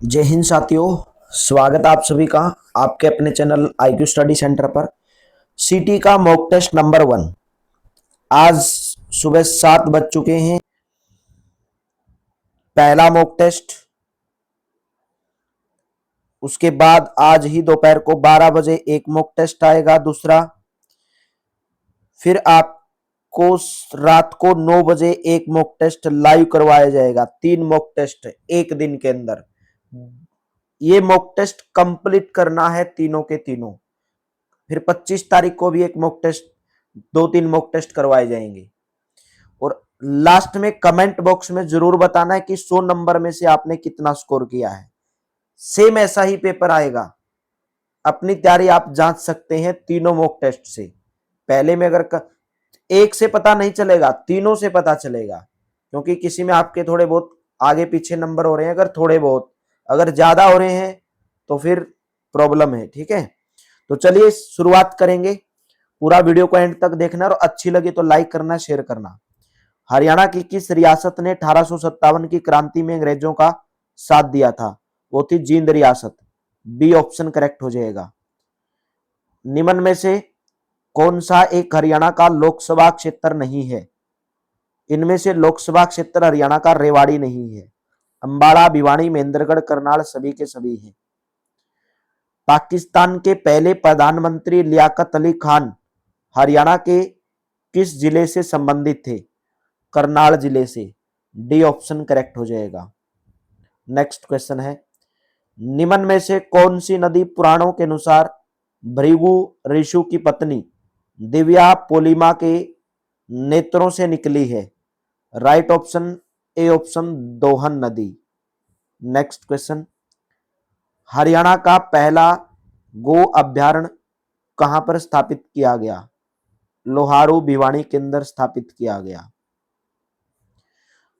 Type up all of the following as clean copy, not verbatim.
जय हिंद साथियों। स्वागत है आप सभी का आपके अपने चैनल आईक्यू स्टडी सेंटर पर। सीटी का मॉक टेस्ट नंबर 1 आज सुबह 7 बज चुके हैं। पहला मॉक टेस्ट, उसके बाद आज ही दोपहर को 12 बजे एक मॉक टेस्ट आएगा दूसरा। फिर आपको रात को 9 बजे एक मॉक टेस्ट लाइव करवाया जाएगा। 3 मॉक टेस्ट एक दिन के अंदर। ये मॉक टेस्ट कंप्लीट करना है तीनों के तीनों। फिर 25 तारीख को भी एक मॉक टेस्ट, 2-3 मॉक टेस्ट करवाए जाएंगे। और लास्ट में कमेंट बॉक्स में जरूर बताना है कि 100 नंबर में से आपने कितना स्कोर किया है। सेम ऐसा ही पेपर आएगा। अपनी तैयारी आप जांच सकते हैं तीनों मॉक टेस्ट से। पहले में अगर एक से पता नहीं चलेगा, तीनों से पता चलेगा, क्योंकि किसी में आपके थोड़े बहुत आगे पीछे नंबर हो रहे हैं। अगर थोड़े बहुत, अगर ज्यादा हो रहे हैं तो फिर प्रॉब्लम है। ठीक है, तो चलिए शुरुआत करेंगे। पूरा वीडियो को एंड तक देखना और अच्छी लगी तो लाइक करना, शेयर करना। हरियाणा की किस रियासत ने 1857 की क्रांति में अंग्रेजों का साथ दिया था? वो थी जींद रियासत। बी ऑप्शन करेक्ट हो जाएगा। निम्न में से कौन सा एक हरियाणा का लोकसभा क्षेत्र नहीं है? इनमें से लोकसभा क्षेत्र हरियाणा का रेवाड़ी नहीं है। अंबाला, भिवानी, महेंद्रगढ़, करनाल सभी के सभी हैं। पाकिस्तान के पहले प्रधानमंत्री लियाकत अली खान हरियाणा के किस जिले से संबंधित थे? करनाल जिले से। डी ऑप्शन करेक्ट हो जाएगा। नेक्स्ट क्वेश्चन है, निम्न में से कौन सी नदी पुराणों के अनुसार भृगु ऋषि की पत्नी दिव्या पोलिमा के नेत्रों से निकली है? राइट ऑप्शन ए ऑप्शन दोहन नदी। नेक्स्ट क्वेश्चन, हरियाणा का पहला गो अभ्यारण्य कहां पर स्थापित किया गया? लोहारू, भिवानी के अंदर स्थापित किया गया।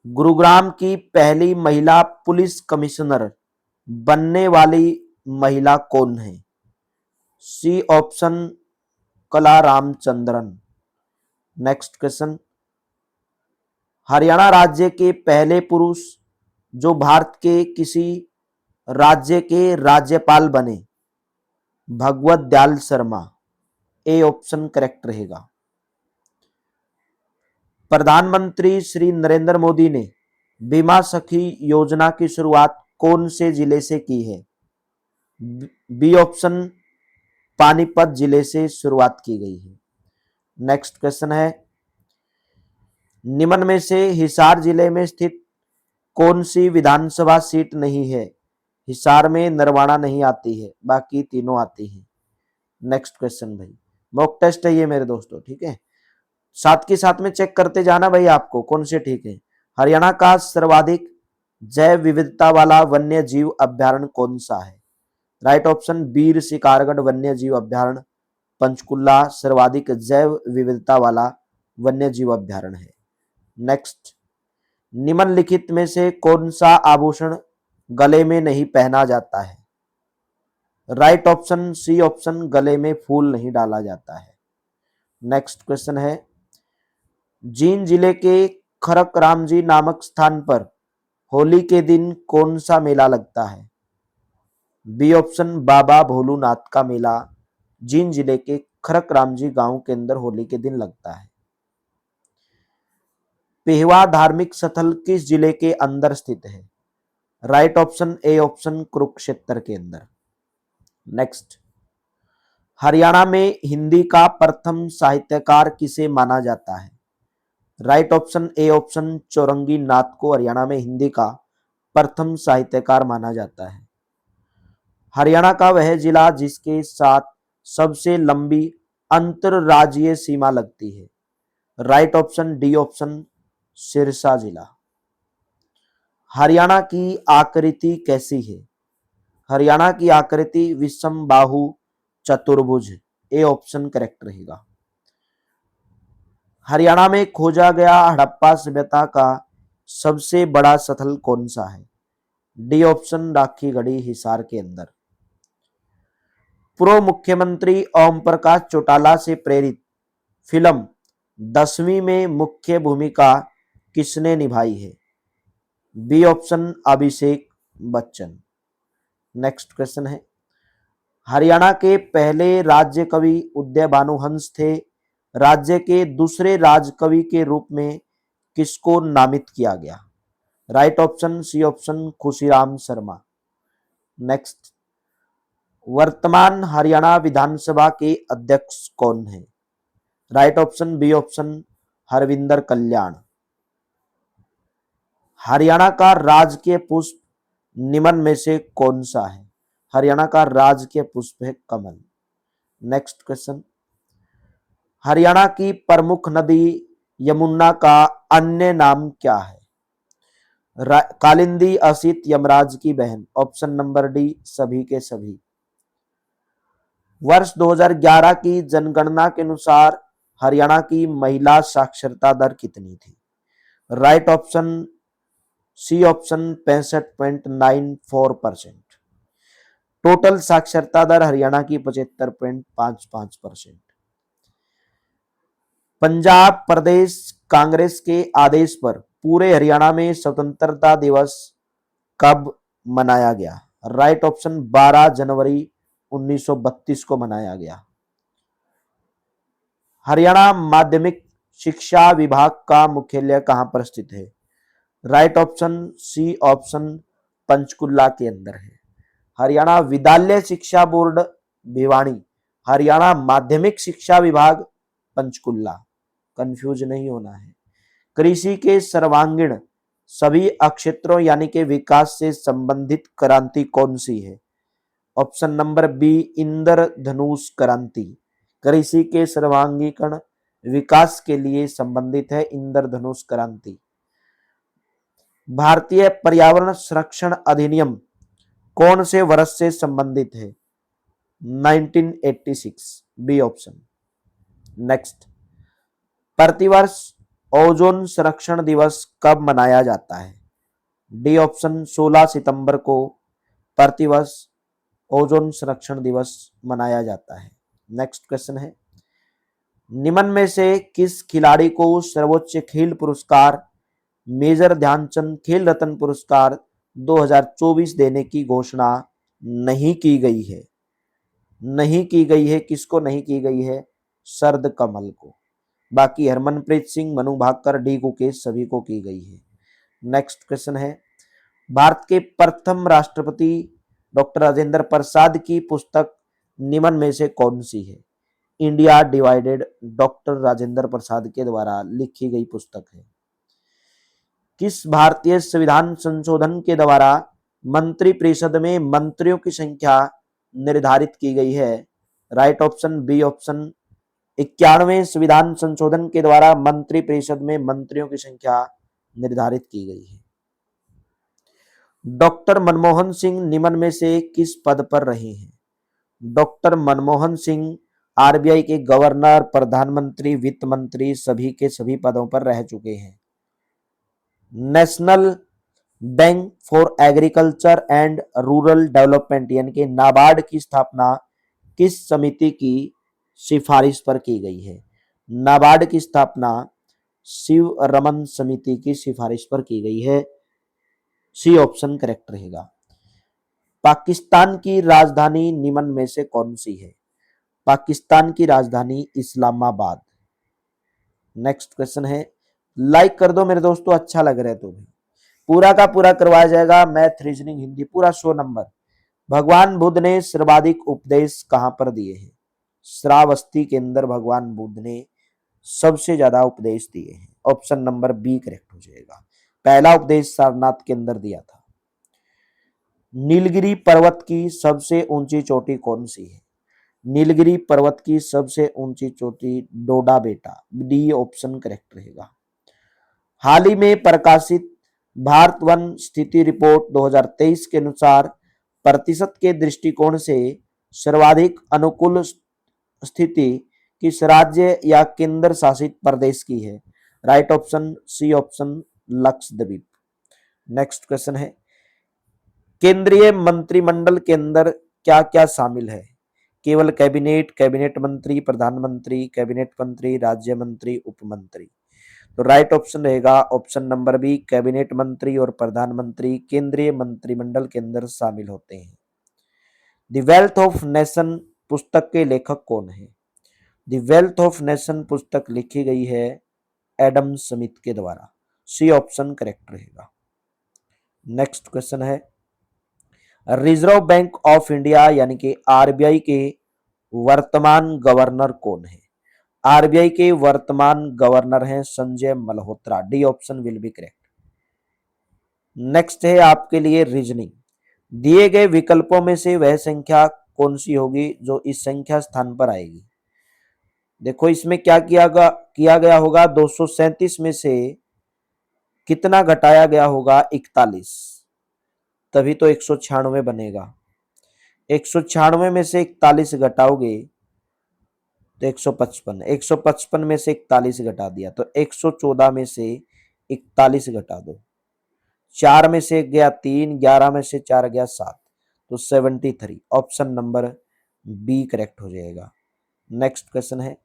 गुरुग्राम की पहली महिला पुलिस कमिश्नर बनने वाली महिला कौन है? सी ऑप्शन कला रामचंद्रन। नेक्स्ट क्वेश्चन, हरियाणा राज्य के पहले पुरुष जो भारत के किसी राज्य के राज्यपाल बने? Bhagwat Dayal Sharma. A option correct रहेगा। प्रधानमंत्री श्री नरेंद्र मोदी ने बीमा सखी योजना की शुरुआत कौन से जिले से की है? बी ऑप्शन पानीपत जिले से शुरुआत की गई है। नेक्स्ट क्वेश्चन है, निम्न में से हिसार जिले में स्थित कौन सी विधानसभा सीट नहीं है? हिसार में नरवाना नहीं आती है, बाकी तीनों आती है। नेक्स्ट क्वेश्चन भाई, मॉक टेस्ट है ये मेरे दोस्तों, ठीक है। साथ के साथ में चेक करते जाना भाई आपको कौन से ठीक है। हरियाणा का सर्वाधिक जैव विविधता वाला वन्य जीव अभ्यारण्य कौन सा है? राइट ऑप्शन बीर शिकारगढ़ वन्य जीव अभ्यारण्य पंचकुला सर्वाधिक जैव विविधता वाला वन्य जीव अभ्यारण्य है। नेक्स्ट, निम्नलिखित में से कौन सा आभूषण गले में नहीं पहना जाता है? राइट ऑप्शन सी ऑप्शन गले में फूल नहीं डाला जाता है। नेक्स्ट क्वेश्चन है, जींद जिले के खरक रामजी नामक स्थान पर होली के दिन कौन सा मेला लगता है? बी ऑप्शन बाबा भोलूनाथ का मेला जींद जिले के खरक रामजी गांव के अंदर होली के दिन लगता है। पेहवा धार्मिक स्थल किस जिले के अंदर स्थित है? Right option A option Kurukshetra के अंदर। नेक्स्ट, हरियाणा में हिंदी का प्रथम साहित्यकार किसे माना जाता है? राइट ऑप्शन ए ऑप्शन चौरंगी नाथ को हरियाणा में हिंदी का प्रथम साहित्यकार माना जाता है। हरियाणा का वह जिला जिसके साथ सबसे लंबी अंतरराज्यीय सीमा लगती है? Right option D option Sirsa जिला। हरियाणा की आकृति कैसी है? हरियाणा की आकृति विषम बाहु चतुर्भुज। ए ऑप्शन करेक्ट रहेगा। हरियाणा में खोजा गया हड़प्पा सभ्यता का सबसे बड़ा स्थल कौन सा है? डी ऑप्शन राखीगढ़ी हिसार के अंदर। पूर्व मुख्यमंत्री ओम प्रकाश चौटाला से प्रेरित फिल्म 10वीं में मुख्य भूमिका किसने निभाई है? B option Abhishek Bachchan. Next question है, हरियाणा के पहले राज्य कवि उदय भानुहंस थे। राज्य के दूसरे राज कवि के रूप में किसको नामित किया गया? Right option C option Khushiram Sharma. Next, वर्तमान हरियाणा विधानसभा के अध्यक्ष कौन है? Right option B option Harvinder Kalyan. Haryana का राजकीय पुष्प निम्न में से कौन सा है? हरियाणा का राजकीय पुष्प है कमल। नेक्स्ट क्वेश्चन, हरियाणा की प्रमुख नदी यमुना का अन्य नाम क्या है? कालिंदी, असित, यमराज की बहन। ऑप्शन नंबर डी सभी के सभी। वर्ष 2011 की जनगणना के अनुसार हरियाणा की महिला साक्षरता दर कितनी थी? Right option C option 65.94%। Total साक्षरता दर हरियाणा की 75.55%। पंजाब प्रदेश कांग्रेस के आदेश पर पूरे हरियाणा में स्वतंत्रता दिवस कब मनाया गया? राइट ऑप्शन 12 जनवरी 1932 को मनाया गया। हरियाणा माध्यमिक शिक्षा विभाग का मुख्यालय कहां पर स्थित है? Right option C option Panchkula के अंदर है। हरियाणा विद्यालय शिक्षा बोर्ड भिवानी, हरियाणा माध्यमिक शिक्षा विभाग पंचकुला, कंफ्यूज नहीं होना है। कृषि के सर्वांगीण सभी क्षेत्रों यानी कि विकास से संबंधित क्रांति कौन सी है? ऑप्शन नंबर बी इंद्रधनुष क्रांति। कृषि के सर्वांगीण विकास के लिए संबंधित है इंद्रधनुष क्रांति। भारतीय पर्यावरण संरक्षण अधिनियम कौन से वर्ष से संबंधित है? 1986 बी ऑप्शन। नेक्स्ट, प्रतिवर्ष ओजोन संरक्षण दिवस कब मनाया जाता है? डी ऑप्शन 16 सितंबर को प्रतिवर्ष ओजोन संरक्षण दिवस मनाया जाता है। नेक्स्ट क्वेश्चन है, निम्न में से किस खिलाड़ी को सर्वोच्च खेल पुरस्कार मेजर ध्यानचंद खेल रत्न पुरस्कार 2024 देने की घोषणा नहीं की गई है? नहीं की गई है, किसको नहीं की गई है? शरद कमल को। बाकी हरमनप्रीत सिंह, मनु भाकर, डी गुकेश सभी को की गई है। नेक्स्ट क्वेश्चन है, भारत के प्रथम राष्ट्रपति डॉक्टर राजेंद्र प्रसाद की पुस्तक निम्न में से कौन सी है? India divided doctor Rajendra Prasad के द्वारा लिखी गई पुस्तक है। किस भारतीय संविधान संशोधन के द्वारा मंत्रिपरिषद में मंत्रियों की संख्या निर्धारित की गई है? राइट ऑप्शन बी ऑप्शन 91वें संविधान संशोधन के द्वारा मंत्रिपरिषद में मंत्रियों की संख्या निर्धारित की गई है। डॉक्टर मनमोहन सिंह निम्न में से किस पद पर रहे हैं? डॉक्टर मनमोहन सिंह आरबीआई के गवर्नर, प्रधानमंत्री, वित्त मंत्री सभी के सभी पदों पर रह चुके हैं। National bank for agriculture and rural development यानी कि नाबार्ड की स्थापना किस समिति की सिफारिश पर की गई है? नाबार्ड की स्थापना शिव रमन समिति की सिफारिश पर की गई है। सी ऑप्शन करेक्ट रहेगा। पाकिस्तान की राजधानी निम्न में से कौन सी है? पाकिस्तान की राजधानी इस्लामाबाद। नेक्स्ट क्वेश्चन है, लाइक कर दो मेरे दोस्तों, अच्छा लग रहा है तो भी। पूरा का पूरा करवाया जाएगा, मैथ, रीजनिंग, हिंदी पूरा 100 नंबर। भगवान बुद्ध ने सर्वाधिक उपदेश कहां पर दिए हैं? श्रावस्ती के अंदर भगवान बुद्ध ने सबसे ज्यादा उपदेश दिए हैं। ऑप्शन नंबर बी करेक्ट हो जाएगा। पहला उपदेश सारनाथ के अंदर दिया था। नीलगिरी पर्वत की सबसे ऊंची चोटी कौन सी है? नीलगिरी पर्वत की सबसे ऊंची चोटी डोडा बेटा, डी ऑप्शन करेक्ट रहेगा। हाल ही में प्रकाशित भारत वन स्थिति रिपोर्ट 2023 के अनुसार प्रतिशत के दृष्टिकोण से सर्वाधिक अनुकूल स्थिति किस राज्य या केंद्र शासित प्रदेश की है? Right option C option Lakshadweep. Next question है, केंद्रीय मंत्रिमंडल के अंदर क्या क्या शामिल है? केवल कैबिनेट, कैबिनेट मंत्री, प्रधानमंत्री, कैबिनेट मंत्री, राज्य मंत्री, उप मंत्री। तो राइट ऑप्शन रहेगा ऑप्शन नंबर बी, कैबिनेट मंत्री और प्रधानमंत्री केंद्रीय मंत्रिमंडल के अंदर शामिल होते हैं। द वेल्थ ऑफ नेशन पुस्तक के लेखक कौन है? द वेल्थ ऑफ नेशन पुस्तक लिखी गई है एडम स्मिथ के द्वारा। सी ऑप्शन करेक्ट रहेगा। नेक्स्ट क्वेश्चन है, रिजर्व बैंक ऑफ इंडिया यानी कि आरबीआई के वर्तमान गवर्नर कौन है? आरबीआई के वर्तमान गवर्नर हैं Sanjay Malhotra. D option will be correct. Next है आपके लिए रीजनिंग। दिए गए विकल्पों में से वह संख्या कौन सी होगी जो इस संख्या स्थान पर आएगी? देखो इसमें क्या किया गया होगा, 237 में से कितना घटाया गया होगा? 41, तभी तो 196 बनेगा। 196 में से 41 घटाओगे तो 155, 155 में से 41 घटा दिया तो 114 में से 41 घटा दो, 4 में से गया 3, 11 में से 4 गया 7, तो 73। ऑप्शन नंबर बी करेक्ट हो जाएगा। नेक्स्ट क्वेश्चन है,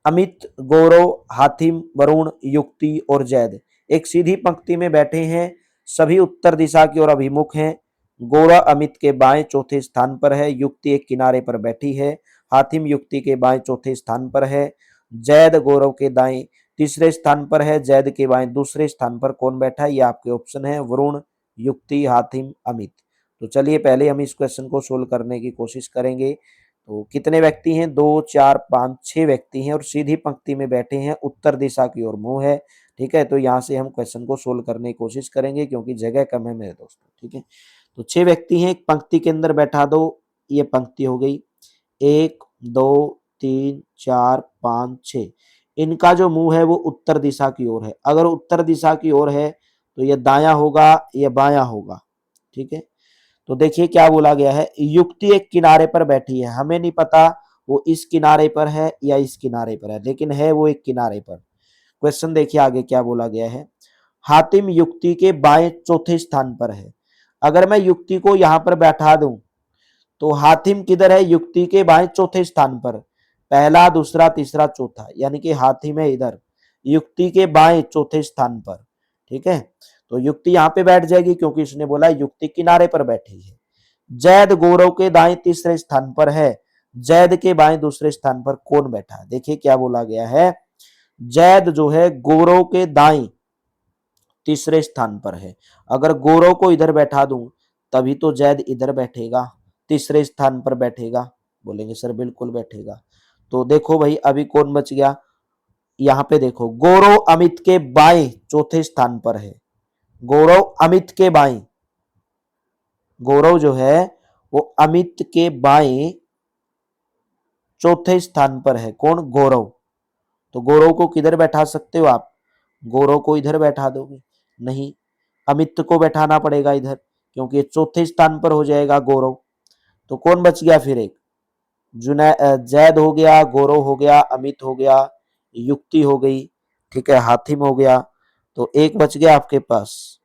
अमित, गौरव, हातिम, वरुण, युक्ति और जैद एक सीधी पंक्ति में बैठे हैं, सभी उत्तर दिशा की ओर अभिमुख हैं। गौरव अमित के बाएं चौथे स्थान पर है, युक्ति एक किनारे पर बैठी है, हातिम युक्ति के बाएं चौथे स्थान पर है, जैद गौरव के दाएं तीसरे स्थान पर है, जैद के बाएं दूसरे स्थान पर कौन बैठा है? ये आपके ऑप्शन है, वरुण, युक्ति, हातिम, अमित। तो चलिए पहले हम इस क्वेश्चन को सोल्व करने की कोशिश करेंगे। तो कितने व्यक्ति हैं? 2, 4, 5, 6 व्यक्ति हैं और सीधी पंक्ति में बैठे हैं, उत्तर दिशा की ओर मुंह है। ठीक है, तो यहाँ से हम क्वेश्चन को सोल्व करने की कोशिश करेंगे क्योंकि जगह कम है मेरे दोस्तों। ठीक है, तो 6 व्यक्ति हैं, एक पंक्ति के अंदर बैठा दो, ये पंक्ति हो गई। 1, 2, 3, 4, 5, 6। इनका जो मुंह है वो उत्तर दिशा की ओर है। अगर उत्तर दिशा की ओर है तो ये दायां होगा, ये बायां होगा। ठीक है, तो देखिए क्या बोला गया है, युक्ति एक किनारे पर बैठी है। हमें नहीं पता वो इस किनारे पर है या इस किनारे पर है, लेकिन है वो एक किनारे पर। क्वेश्चन देखिए आगे क्या बोला गया है, हातिम युक्ति के बाएं चौथे स्थान पर है। अगर मैं युक्ति को यहां पर बैठा दूं तो हातिम किधर है? युक्ति के बाएं चौथे स्थान पर, पहला, दूसरा, तीसरा, चौथा, यानी कि हातिम है इधर युक्ति के बाएं चौथे स्थान पर। ठीक है, तो युक्ति यहां पे बैठ जाएगी क्योंकि इसने बोला युक्ति किनारे पर बैठी है। जैद गौरव के दाएं तीसरे स्थान पर है, जैद के बाएं दूसरे स्थान पर कौन बैठा है? देखिए क्या बोला गया है, जैद जो है गौरव के दाएं तीसरे स्थान पर है। अगर गौरव को इधर बैठा दूं तभी तो जैद इधर बैठेगा, तीसरे स्थान पर बैठेगा। बोलेंगे सर बिल्कुल बैठेगा। तो देखो भाई अभी कौन बच गया, यहाँ पे देखो गौरव अमित के बाएं चौथे स्थान पर है। गौरव अमित के बाएं, गौरव जो है वो अमित के बाएं चौथे स्थान पर है। कौन? गौरव। तो गौरव को किधर बैठा सकते हो आप? गौरव को इधर बैठा दोगे? नहीं, अमित को बैठाना पड़ेगा इधर क्योंकि ये चौथे स्थान पर हो जाएगा गौरव। तो कौन बच गया फिर? एक जैद हो गया, गौरव हो गया, अमित हो गया, युक्ति हो गई, ठीक है, हातिम हो गया। तो एक बच गया आपके पास,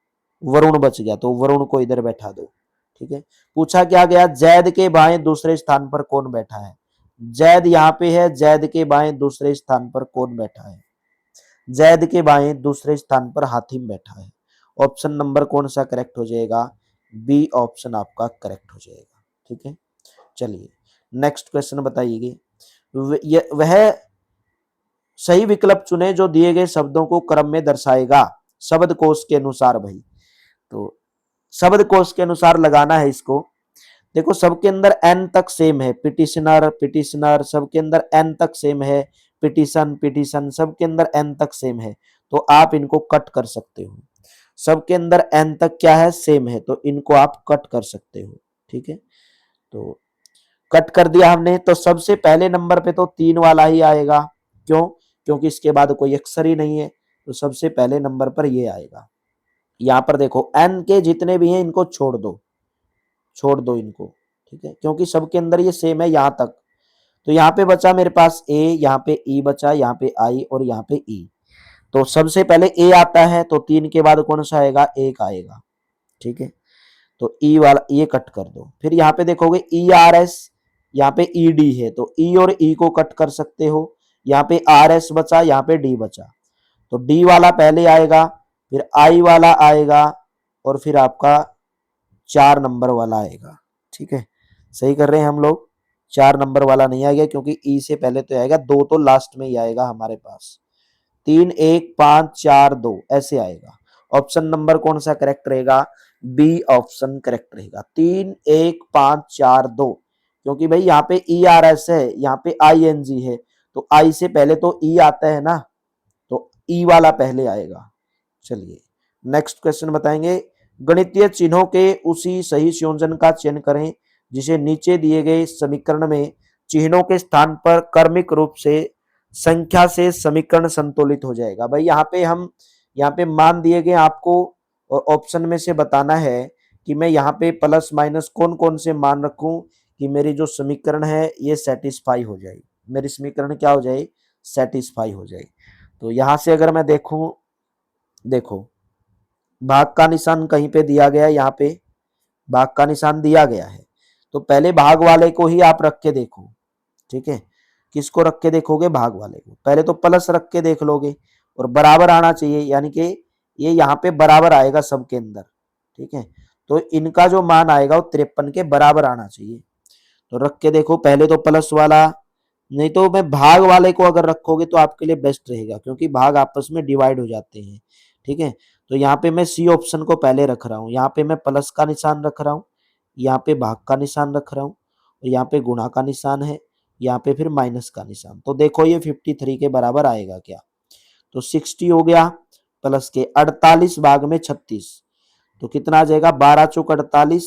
वरुण बच गया। तो वरुण को इधर बैठा दो। ठीक है, पूछा क्या गया, जैद के बाएं दूसरे स्थान पर कौन बैठा है? जैद यहाँ पे है, जैद के बाएं दूसरे स्थान पर कौन बैठा है? जैद के बाएं दूसरे स्थान पर हातिम बैठा है। ऑप्शन नंबर कौन सा करेक्ट हो जाएगा? बी ऑप्शन आपका करेक्ट हो जाएगा। ठीक है, चलिए नेक्स्ट क्वेश्चन बताइए। वह सही विकल्प चुने जो दिए गए शब्दों को क्रम में दर्शाएगा शब्द कोश के अनुसार। भाई तो शब्द कोश के अनुसार लगाना है इसको। देखो सबके अंदर एन तक सेम है, पिटिशनर पिटिशनर सबके अंदर एन तक सेम है, पिटिशन पिटिशन सबके अंदर एन तक सेम है। तो आप इनको कट कर सकते हो। सबके अंदर एन तक क्या है? सेम है, तो इनको आप कट कर सकते हो। ठीक है, तो कट कर दिया हमने। तो सबसे पहले नंबर पे तो 3 वाला ही आएगा। क्यों? क्योंकि इसके बाद कोई अक्षर ही नहीं है, तो सबसे पहले नंबर पर ये आएगा। यहां पर देखो एन के जितने भी हैं इनको छोड़ दो, छोड़ दो इनको। ठीक है, क्योंकि सबके अंदर ये सेम है यहां तक। तो यहाँ पे बचा मेरे पास ए, यहाँ पे ई बचा, यहाँ पे आई और यहाँ पे ई। तो सबसे पहले ए आता है, तो 3 के बाद कौन सा आएगा? 1 आएगा। ठीक है, तो ई वाला ये कट कर दो। फिर यहाँ पे देखोगे ई आर एस, यहाँ पे ई डी है, तो ई और ई को कट कर सकते हो। यहाँ पे आर एस बचा, यहाँ पे डी बचा, तो डी वाला पहले आएगा, फिर आई वाला आएगा और फिर आपका 4 नंबर वाला आएगा। ठीक है, सही कर रहे हैं हम लोग। 4 नंबर वाला नहीं आएगा क्योंकि ई से पहले तो आएगा, 2 तो लास्ट में ही आएगा हमारे पास। 3 1 5 4 2 ऐसे आएगा। ऑप्शन नंबर कौन सा करेक्ट रहेगा? बी ऑप्शन करेक्ट रहेगा। 3 1 5 4 2, क्योंकि भाई यहाँ पे ई आर एस है, यहाँ पे आई एन जी है, तो आई से पहले तो ई आता है ना, तो ई वाला पहले आएगा। चलिए नेक्स्ट क्वेश्चन बताएंगे। गणितीय चिन्हों के उसी सही संयोजन का चयन करें जिसे नीचे दिए गए समीकरण में चिन्हों के स्थान पर क्रमिक रूप से संख्या से समीकरण संतुलित हो जाएगा। भाई यहाँ पे मान दिए गए आपको, और ऑप्शन में से बताना है कि मैं यहाँ पे प्लस माइनस कौन कौन से मान रखूं कि मेरी जो समीकरण है ये सेटिस्फाई हो जाए, मेरी समीकरण क्या हो जाए? सेटिस्फाई हो जाए। तो यहां से अगर मैं देखूं, देखो भाग का निशान कहीं पे दिया गया है, यहाँ पे भाग का निशान दिया गया है, तो पहले भाग वाले को ही आप रख के देखो। ठीक है, किसको रख के देखोगे? भाग वाले को। पहले तो प्लस रख के देख लोगे और बराबर आना चाहिए, यानी कि ये यहाँ पे बराबर आएगा सबके अंदर। ठीक है, तो इनका जो मान आएगा वो 53 के बराबर आना चाहिए। तो रख के देखो, पहले तो प्लस वाला, नहीं तो मैं भाग वाले को अगर रखोगे तो आपके लिए बेस्ट रहेगा, क्योंकि भाग आपस में डिवाइड हो जाते हैं। ठीक है, तो यहाँ पे मैं सी ऑप्शन को पहले रख रहा हूँ, यहाँ पे मैं प्लस का निशान रख रहा हूँ, यहाँ पे भाग का निशान रख रहा हूँ, और यहाँ पे गुणा का निशान है, यहाँ पे फिर माइनस का निशान। तो देखो ये 53 के बराबर आएगा क्या? तो 60 हो गया, प्लस के 48 भाग में 36, तो कितना आ जाएगा? 12 चौक 48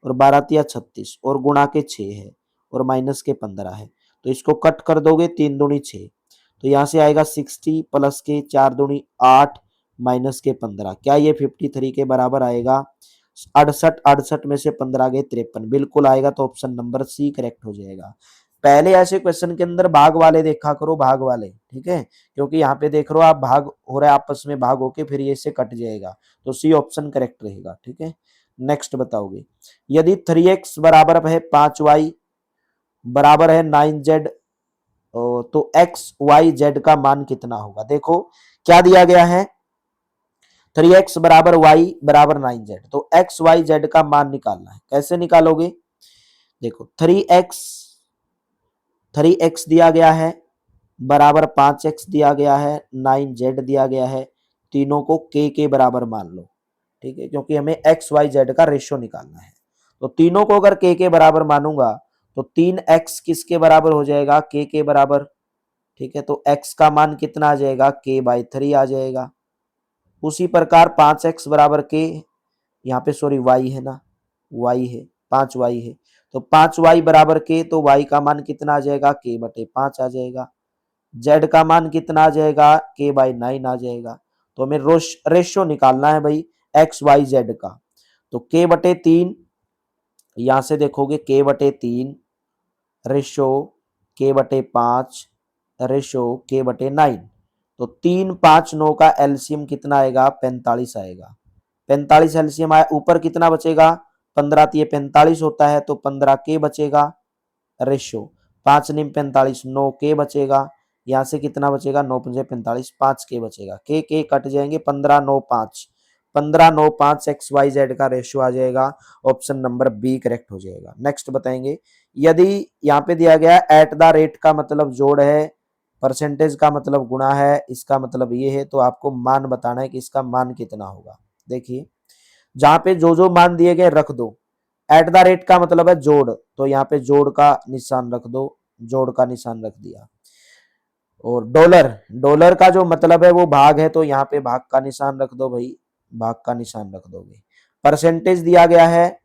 और 12 तिया 36, और गुणा के 6 है और माइनस के 15 है, तो इसको कट कर दोगे, 3 दूनी 6, तो यहाँ से आएगा 60 प्लस के 4 दूनी 8 माइनस के 15, क्या ये 53 के बराबर आएगा? 68, 68 में से 15 गए 53, बिल्कुल आएगा। तो ऑप्शन नंबर सी करेक्ट हो जाएगा। पहले ऐसे क्वेश्चन के अंदर भाग वाले देखा करो, भाग वाले। ठीक है, क्योंकि यहाँ पे देख रहे हो आप भाग हो रहा है आपस में, भाग होके फिर ये से कट जाएगा, तो सी ऑप्शन करेक्ट रहेगा। ठीक है, नेक्स्ट बताओगे। यदि 3x बराबर है 5y बराबर है 9z, तो एक्स वाई जेड का मान कितना होगा? देखो क्या दिया गया है, 3x बराबर y बराबर 9z, तो एक्स वाई जेड का मान निकालना है। कैसे निकालोगे? देखो 3x दिया गया है, बराबर 5x दिया गया है, 9z दिया गया है, तीनों को के बराबर मान लो। ठीक है, क्योंकि हमें एक्स वाई जेड का रेशियो निकालना है, तो तीनों को अगर के बराबर मानूंगा तो 3x किसके बराबर हो जाएगा? के बराबर। ठीक है, तो x का मान कितना आ जाएगा? k/3 आ जाएगा। उसी प्रकार 5x बराबर के, यहाँ पे सॉरी y है ना, y है, 5y है, तो 5y बराबर के, तो y का मान कितना आ जाएगा? k/5 आ जाएगा। z का मान कितना आ जाएगा? k/9 आ जाएगा। तो हमें रेशियो निकालना है भाई एक्स वाई जेड का, तो k/3, यहां से देखोगे k/3 ratio k/5 ratio k/9, तो 3 5 9 का एलसीएम कितना आएगा? 45 आएगा। 45 एलसीएम आया, ऊपर कितना बचेगा? 15 तो ये 45 होता है, तो 15 के बचेगा रेशो, 5 निम 45 9 के बचेगा। यहाँ से कितना बचेगा? 9 पंजे 45, 5 के बचेगा, के कट जाएंगे, 15 9 5, 15 9 5 एक्स वाई जेड का रेशियो आ जाएगा। ऑप्शन नंबर बी करेक्ट हो जाएगा। नेक्स्ट बताएंगे। यदि यहाँ पे दिया गया एट द रेट का मतलब जोड़ है, परसेंटेज का मतलब गुणा है, इसका मतलब ये है, तो आपको मान बताना है कि इसका मान कितना होगा। देखिए जहां पे जो जो मान दिए गए रख दो, एट द रेट का मतलब है जोड़, तो यहाँ पे जोड़ का निशान रख दो, जोड़ का निशान रख दिया। और डॉलर, डॉलर का जो मतलब है वो भाग है, तो यहाँ पे भाग का निशान रख दो भाई, भाग का निशान रख दोगे। परसेंटेज दिया गया है,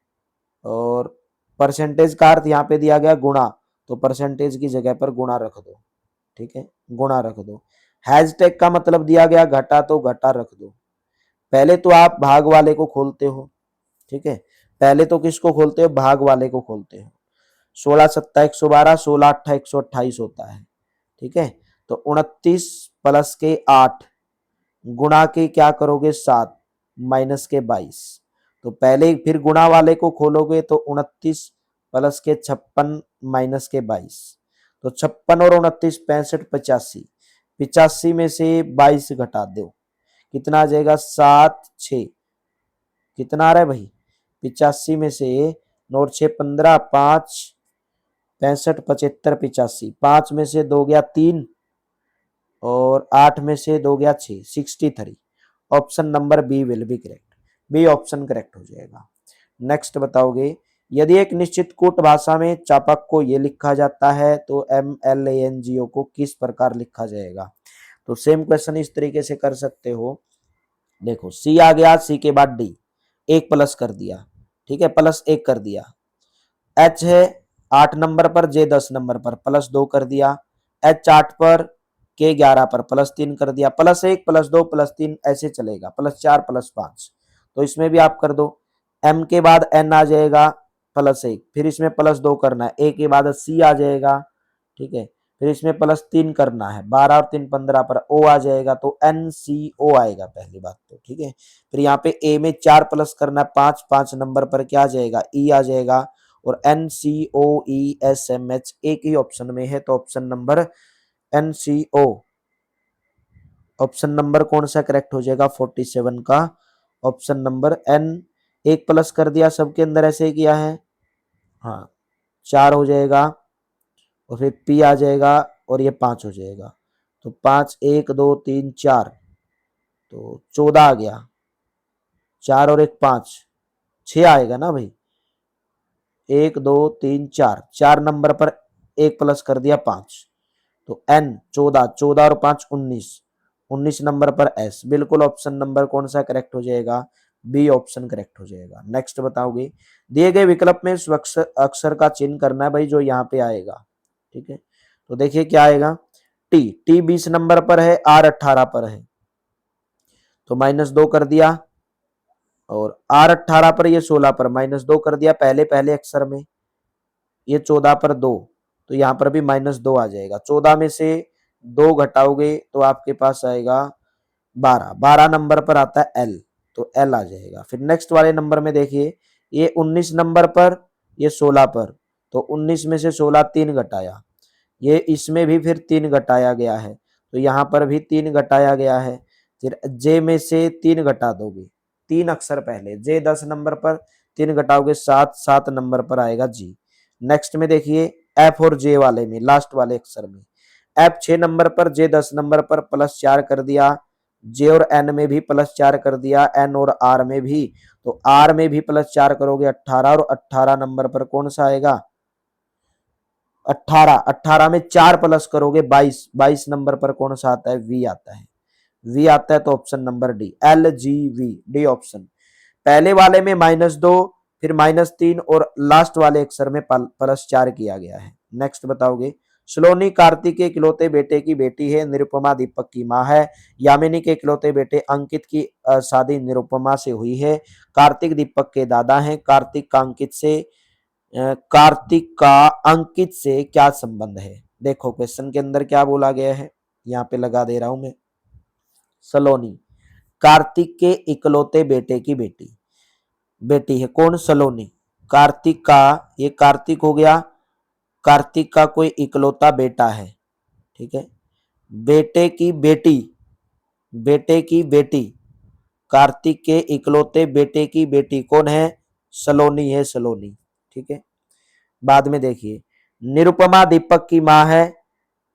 और परसेंटेज का अर्थ यहाँ पे दिया गया गुणा, तो परसेंटेज की जगह पर गुणा रख दो। ठीक है, गुणा रख दो। हैशटैग का मतलब दिया गया घटा, तो घटा रख दो। पहले तो आप भाग वाले को खोलते हो। ठीक है, पहले तो किसको खोलते हो? भाग वाले को खोलते हो। 16 सत्ता 112, 16 अट्ठा 128 होता है। ठीक है, तो 29 प्लस के 8 गुणा के क्या करोगे? 7 माइनस के 22, तो पहले फिर गुणा वाले को खोलोगे तो 29 प्लस के 56 माइनस के 22, तो 56 और 29 65 85, 85 में से 22 घटा दो, कितना आ जाएगा? 7 6, कितना आ रहा है भाई? 85 में से 9 6 15, 5 65 75 85, 5 में से 2 गया 3 और 8 में से 2 गया 6, 63। Option number B will be correct. B option correct हो जाएगा। नेक्स्ट बताओगे, यदि एक निश्चित कूट भाषा में चापक को ये लिखा जाता है तो MLANGO को किस प्रकार लिखा जाएगा। तो सेम क्वेश्चन इस तरीके से कर सकते हो। देखो सी आ गया, सी के बाद डी, एक प्लस कर दिया, ठीक है, प्लस एक कर दिया। एच है 8 नंबर पर, जे 10 नंबर पर, प्लस 2 कर दिया। एच 8 पर, के 11 पर, प्लस 3 कर दिया। प्लस 1 प्लस 2 प्लस 3 ऐसे चलेगा, प्लस 4 प्लस 5। तो इसमें भी आप कर दो। एम के बाद एन आ जाएगा प्लस 1, फिर इसमें प्लस 2 करना है। ए के बाद सी आ जाएगा, ठीक है, फिर इसमें प्लस 3 करना है। 12 और 3 15 पर ओ आ जाएगा, तो NCO आएगा पहली बात तो, ठीक है। फिर यहाँ पे ए में 4 प्लस करना है, 5 5 नंबर पर क्या आ जाएगा, ई आ जाएगा। और NCOESMH एक ही ऑप्शन में है, तो option number NCO, option number कौन सा करेक्ट हो जाएगा 47 का, ऑप्शन नंबर एन। एक प्लस कर दिया, सबके अंदर ऐसे ही किया है, हाँ 4 हो जाएगा और फिर पी आ जाएगा और ये 5 हो जाएगा। तो 5 1 2 3 4, तो 14 आ गया। 4 और 1 5, 6 आएगा ना भाई। 1 2 3 4, 4 नंबर पर एक प्लस कर दिया 5, तो N 14, 14 और 5 19, 19 नंबर पर S। बिल्कुल ऑप्शन नंबर कौन सा करेक्ट हो जाएगा, बी ऑप्शन करेक्ट हो जाएगा। नेक्स्ट बताओगे, दिए गए विकल्प में उस अक्षर का चिन्ह करना है भाई जो यहाँ पे आएगा, ठीक है। तो देखिए क्या आएगा, टी, टी 20 नंबर पर है, R 18 पर है, तो -2 कर दिया। और R 18 पर, ये 16 पर, -2 कर दिया पहले पहले अक्षर में। ये 14 पर 2, तो यहाँ पर भी -2 आ जाएगा। 14 में से 2 घटाओगे तो आपके पास आएगा 12, 12 नंबर पर आता है L, तो L आ जाएगा। फिर नेक्स्ट वाले नंबर में देखिए, ये 19 नंबर पर, ये 16 पर, तो 19 में से 16 3 घटाया, ये इसमें भी फिर 3 घटाया गया है, तो यहाँ पर भी 3 घटाया गया है। फिर जे में से 3 घटा दोगे, 3 अक्षर पहले, जे 10 नंबर पर 3 घटाओगे 7, 7 नंबर पर आएगा जी। नेक्स्ट में देखिए एफ और जे वाले में, लास्ट वाले अक्षर में, एफ 6 नंबर पर, जे 10 नंबर पर, प्लस 4 कर दिया। जे और एन में भी प्लस 4 कर दिया, एन और आर में भी, तो आर में भी प्लस 4 करोगे 18, और 18 नंबर पर कौन सा आएगा 18, 18 में 4 प्लस करोगे 22, 22 नंबर पर कौन सा आता है, वी आता है। वी आता है तो option number D, LGV, D option. पहले वाले में -2, फिर -3 और लास्ट वाले अक्षर में +4 किया गया है। नेक्स्ट बताओगे, सलोनी कार्तिक के इकलौते बेटे की बेटी है, निरुपमा दीपक की माँ है। यामिनी के इकलौते बेटे अंकित की शादी निरुपमा से हुई है। कार्तिक दीपक के दादा हैं। कार्तिक का अंकित से क्या संबंध है। देखो क्वेश्चन के अंदर क्या बोला गया है, यहाँ पे लगा दे रहा हूं मैं। सलोनी कार्तिक के इकलौते बेटे की बेटी है, कौन, सलोनी। कार्तिक का, ये कार्तिक हो गया, कार्तिक का कोई इकलौता बेटा है, ठीक है। बेटे की बेटी, बेटे की बेटी, कार्तिक के इकलौते बेटे की बेटी कौन है, सलोनी है, सलोनी, ठीक है। बाद में देखिए, निरुपमा दीपक की मां है।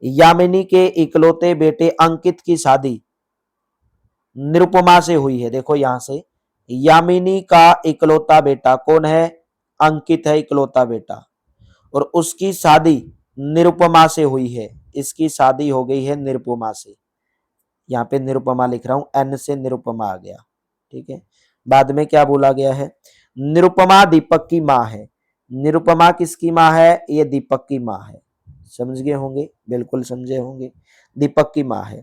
यामिनी के इकलौते बेटे अंकित की शादी निरुपमा से हुई है। देखो यहां से, यामिनी का इकलौता बेटा कौन है, अंकित है इकलौता बेटा, और उसकी शादी निरुपमा से हुई है। इसकी शादी हो गई है निरुपमा से। यहाँ पे निरुपमा लिख रहा हूं, एन से निरुपमा आ गया, ठीक है। बाद में क्या बोला गया है, निरुपमा दीपक की मां है। निरुपमा किसकी मां है, ये दीपक की मां है। समझ गए होंगे, बिल्कुल समझे होंगे, दीपक की मां है।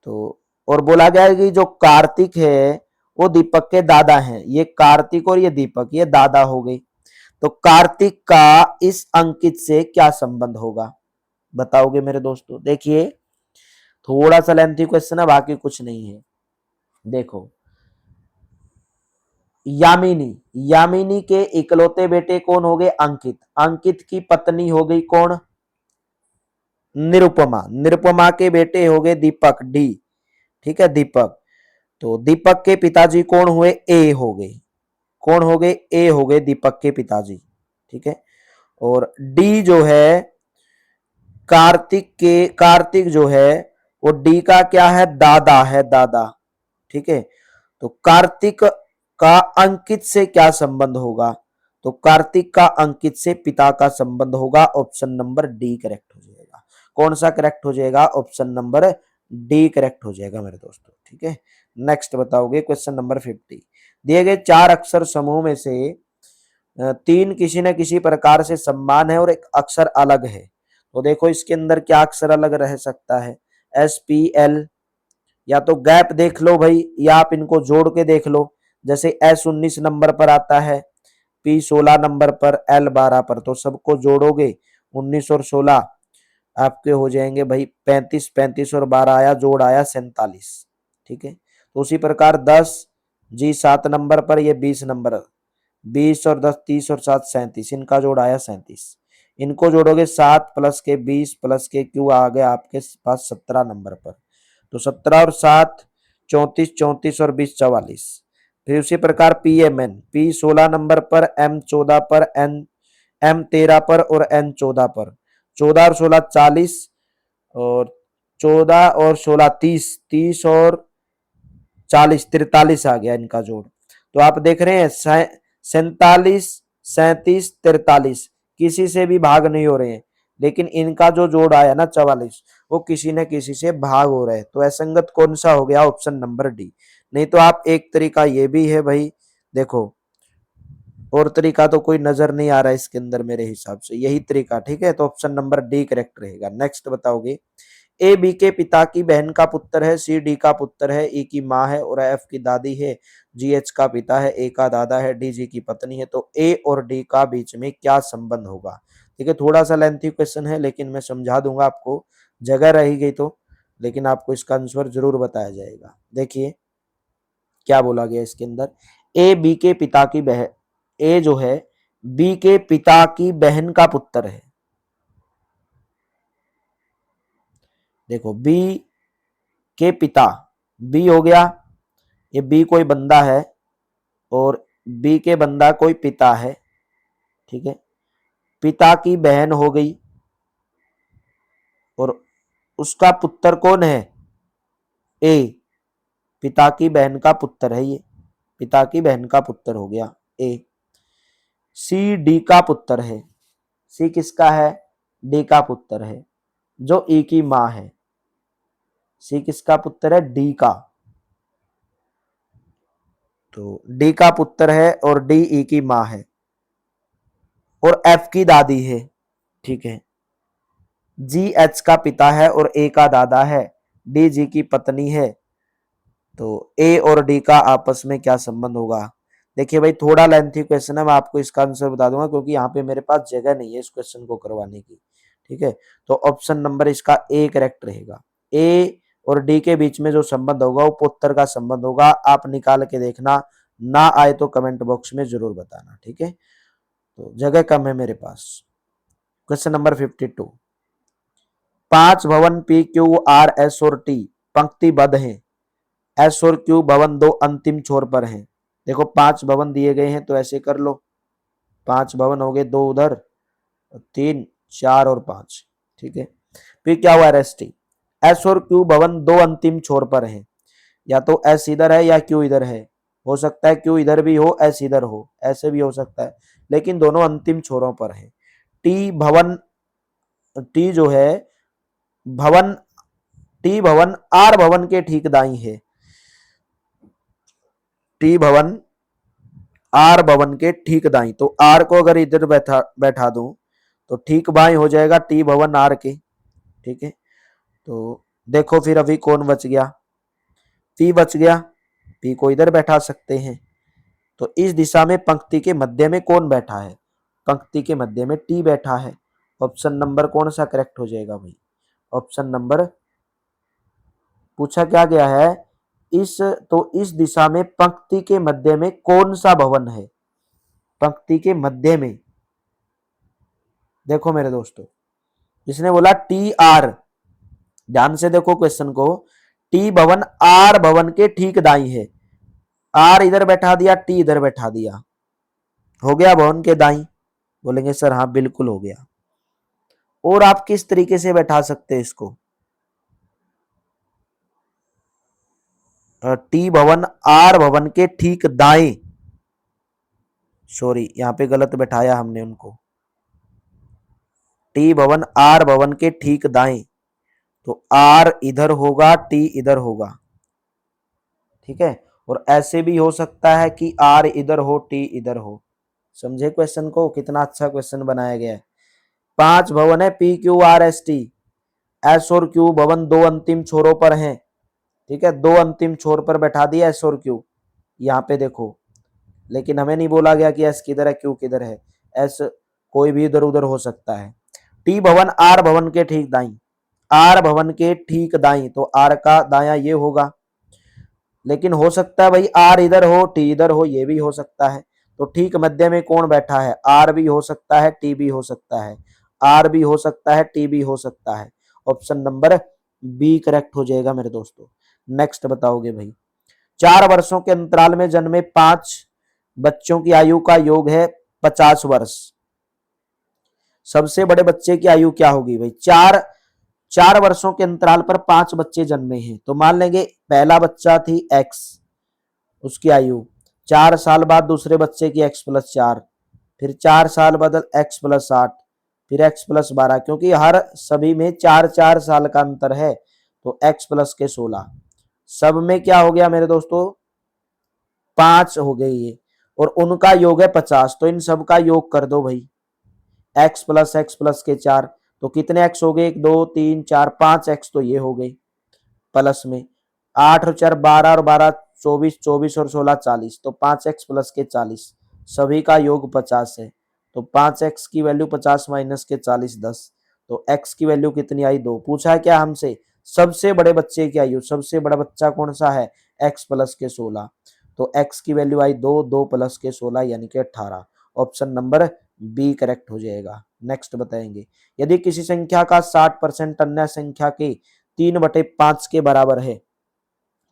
तो और बोला गया है कि जो कार्तिक है वो दीपक के दादा हैं। ये कार्तिक और ये दीपक, ये दादा हो गई। तो कार्तिक का इस अंकित से क्या संबंध होगा, बताओगे मेरे दोस्तों। देखिए थोड़ा सा लेंथी क्वेश्चन है, बाकी कुछ नहीं है। देखो, यामिनी, यामिनी के इकलौते बेटे कौन हो गए, अंकित। अंकित की पत्नी हो गई कौन, निरुपमा। निरुपमा के बेटे हो गए दीपक, डी, ठीक है, दीपक। तो दीपक के पिताजी कौन हुए, ए हो गए, कौन हो गए? ए हो गए दीपक के पिताजी, ठीक है। और डी जो है कार्तिक जो है वो डी का क्या है? दादा है, दादा, ठीक है। तो कार्तिक का अंकित से क्या संबंध होगा? तो कार्तिक का अंकित से पिता का संबंध होगा। ऑप्शन नंबर डी करेक्ट हो जाएगा। कौन सा करेक्ट हो जाएगा? ऑप्शन नंबर डी करेक्ट हो जाएगा मेरे दोस्तों, ठीक है। नेक्स्ट बताओगे क्वेश्चन नंबर 50। दिए गए 4 अक्षर समूह में से 3 किसी न किसी प्रकार से समान है और एक अक्षर अलग है। तो देखो इसके अंदर क्या अक्षर अलग रह सकता है? एस पी एल, या तो गैप देख लो भाई, या आप इनको जोड़ के देख लो। जैसे एस 19 नंबर पर आता है, पी 16 नंबर पर, एल 12 पर, तो सबको जोड़ोगे 19 और 16 आपके हो जाएंगे भाई 35, 35 और 12 आया, जोड़ आया 47, ठीक है। तो उसी प्रकार 10 जी 7 नंबर पर, ये 20 नंबर, 20 और 10 30 और 7 37, इनका जोड़ आया 37। इनको जोड़ोगे 7 प्लस के 20 प्लस के क्यू आ गया आपके पास 17 नंबर पर। तो 17 और 7 34, 34 और 20 44। फिर उसी प्रकार पी एम एन, पी 16 नंबर पर, एम 14 पर, एम 13 पर और एन 14 पर। 14 और 16 40, और 14 और 16 30, 30 और 40 43 आ गया इनका जोड़। तो आप देख रहे हैं 47, 37, 43 किसी से भी भाग नहीं हो रहे हैं, लेकिन इनका जो जोड़ आया ना 44, वो किसी न किसी से भाग हो रहा है। तो असंगत कौन सा हो गया? Option number D. नहीं तो आप एक तरीका ये भी है भाई, देखो और तरीका तो कोई नजर नहीं आ रहा है इसके अंदर मेरे हिसाब से, यही तरीका, ठीक है। तो ऑप्शन नंबर डी करेक्ट रहेगा। नेक्स्ट बताओगे, ए बी के पिता की बहन का पुत्र है, सी डी का पुत्र है, ई की माँ है और एफ की दादी है, जी एच का पिता है, ए का दादा है, डी जी की पत्नी है। तो ए और डी का बीच में क्या संबंध होगा? ठीक है, थोड़ा सा लेंथी क्वेश्चन है, लेकिन मैं समझा दूंगा आपको, जगह रही गई तो, लेकिन आपको इसका आंसर जरूर बताया जाएगा। देखिए क्या बोला गया इसके अंदर, ए बी के पिता की बहन, ए जो है बी के पिता की बहन का पुत्र है। देखो बी के पिता, बी हो गया, ये बी कोई बंदा है और बी के बंदा कोई पिता है, ठीक है। पिता की बहन हो गई और उसका पुत्र कौन है? ए, पिता की बहन का पुत्र है ये, पिता की बहन का पुत्र हो गया ए। सी डी का पुत्र है, सी किसका है? डी का पुत्र है, जो ई की मां है। सी किसका पुत्र है? डी का। तो डी का पुत्र है और डी ई की मां है और एफ की दादी है, ठीक है। जी एच का पिता है और ए का दादा है, डी जी की पत्नी है। तो ए और डी का आपस में क्या संबंध होगा? देखिए भाई थोड़ा लेंथी क्वेश्चन है, मैं आपको इसका आंसर बता दूंगा क्योंकि यहाँ पे मेरे पास जगह नहीं है इस क्वेश्चन को करवाने की, ठीक है। तो ऑप्शन नंबर इसका ए करेक्ट रहेगा। ए और डी के बीच में जो संबंध होगा वो पुत्र का संबंध होगा। आप निकाल के देखना, ना आए तो कमेंट बॉक्स में जरूर बताना, ठीक है। तो जगह कम है मेरे पास। क्वेश्चन नंबर 52, 5 भवन पी क्यू आर एस और टी पंक्तिबद्ध हैं, एस और क्यू भवन दो अंतिम छोर पर हैं। देखो 5 भवन दिए गए हैं तो ऐसे कर लो, 5 भवन हो गए, 2 उधर, 3 4 और 5, ठीक है। फिर क्या हुआ? एस टी, एस और क्यू भवन दो अंतिम छोर पर हैं। या तो एस इधर है या क्यू इधर है, हो सकता है क्यू इधर भी हो एस इधर हो, ऐसे भी हो सकता है, लेकिन दोनों अंतिम छोरों पर हैं। टी भवन, टी जो है भवन, टी भवन आर भवन के ठीक दाई है, टी भवन आर भवन के ठीक दाई। तो आर को अगर इधर बैठा दूं तो ठीक बाई हो जाएगा टी भवन आर के, ठीक है। तो देखो फिर अभी कौन बच गया? पी बच गया, पी को इधर बैठा सकते हैं। तो इस दिशा में पंक्ति के मध्य में कौन बैठा है? पंक्ति के मध्य में टी बैठा है। ऑप्शन नंबर कौन सा करेक्ट हो जाएगा भाई? ऑप्शन नंबर, पूछा क्या गया है इस, तो इस दिशा में पंक्ति के मध्य में कौन सा भवन है? पंक्ति के मध्य में, देखो मेरे दोस्तों, इसने बोला टी आर, ध्यान से देखो क्वेश्चन को, टी भवन आर भवन के ठीक दाई है, आर इधर बैठा दिया, टी इधर बैठा दिया, हो गया भवन के दाई? बोलेंगे सर हाँ बिल्कुल हो गया। और आप किस तरीके से बैठा सकते हैं इसको? टी भवन आर भवन के ठीक दाएं, सॉरी यहां पे गलत बैठाया हमने उनको। टी भवन आर भवन के ठीक दाएं, तो आर इधर होगा, टी इधर होगा, ठीक है। और ऐसे भी हो सकता है कि आर इधर हो, टी इधर हो। समझे क्वेश्चन को? कितना अच्छा क्वेश्चन बनाया गया है। 5 भवन है, P Q R S T. S और क्यू भवन दो अंतिम छोरों पर हैं, ठीक है, दो अंतिम छोर पर बैठा दिया एस और क्यू, यहाँ पे देखो। लेकिन हमें नहीं बोला गया कि एस किधर है क्यू किधर है, एस कोई भी इधर उधर हो सकता है। टी भवन आर भवन के ठीक दाई, आर भवन के ठीक दाई, तो आर का दाया ये होगा। लेकिन हो सकता है भाई आर इधर हो टी इधर हो, ये भी हो सकता है। तो ठीक मध्य में कौन बैठा है? आर भी हो सकता है, टी भी हो सकता है, आर भी हो सकता है, टी भी हो सकता है। ऑप्शन नंबर बी करेक्ट हो जाएगा मेरे दोस्तों। नेक्स्ट बताओगे भाई, 4 वर्षों के अंतराल में जन्मे 5 बच्चों की आयु का योग है 50 वर्ष। सबसे बड़े बच्चे की आयु क्या होगी भाई? 4 वर्षों के अंतराल पर 5 बच्चे जन्मे हैं, तो मान लेंगे पहला बच्चा थी एक्स, उसकी आयु 4 साल बाद दूसरे बच्चे की x+4, फिर 4 साल बाद x+8, फिर x+12, क्योंकि हर सभी में 4 4 साल का अंतर है, तो x+16। सब में क्या हो गया मेरे दोस्तों? 5 हो गई ये, और उनका योग है 50, तो इन सब का योग कर दो भाई, x+x+4, तो कितने x हो गए? 1 2 3 4 5x, तो ये हो गई प्लस में 8 और 4 12 और 12 24, 24 और 16 40, तो 5x+40, सभी का योग 50 है। तो 5x की वैल्यू 50 माइनस के 40 10, तो x की वैल्यू कितनी आई? 2। पूछा है क्या हमसे? सबसे बड़े बच्चे की आयु, सबसे बड़ा बच्चा कौन सा है? x+16, तो x की वैल्यू आई 2, 2 प्लस के 16 यानी कि 18। ऑप्शन नंबर बी करेक्ट हो जाएगा। नेक्स्ट बताएंगे, यदि किसी संख्या का 60% अन्य संख्या के 3/5 के बराबर है,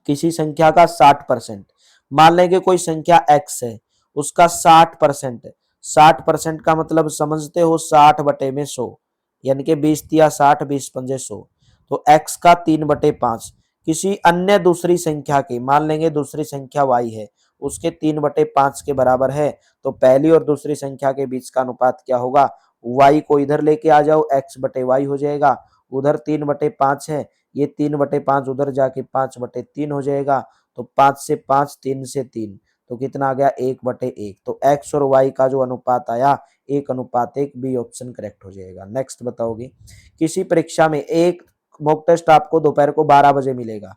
किसी संख्या का 60%, मान लेंगे कोई संख्या x है, उसका 60% है। 60% का मतलब समझते हो 60/100, यानी कि 20 × 60 20 × 100, तो x का 3/5 किसी अन्य दूसरी संख्या के, मान लेंगे दूसरी संख्या y है, उसके 3/5 के बराबर है, तो पहली और दूसरी संख्या के बीच का अनुपात क्या होगा? y को इधर लेके आ जाओ, x/y हो जाएगा, उधर 3/5 है, ये 3/5 उधर जाके 5/3 हो जाएगा, तो 5 से 5 3 से 3, तो कितना आ गया? 1/1। तो x और y का जो अनुपात आया 1:1, बी ऑप्शन करेक्ट हो जाएगा। नेक्स्ट बताओगे, किसी परीक्षा में एक मॉक टेस्ट आपको दोपहर को 12 बजे मिलेगा।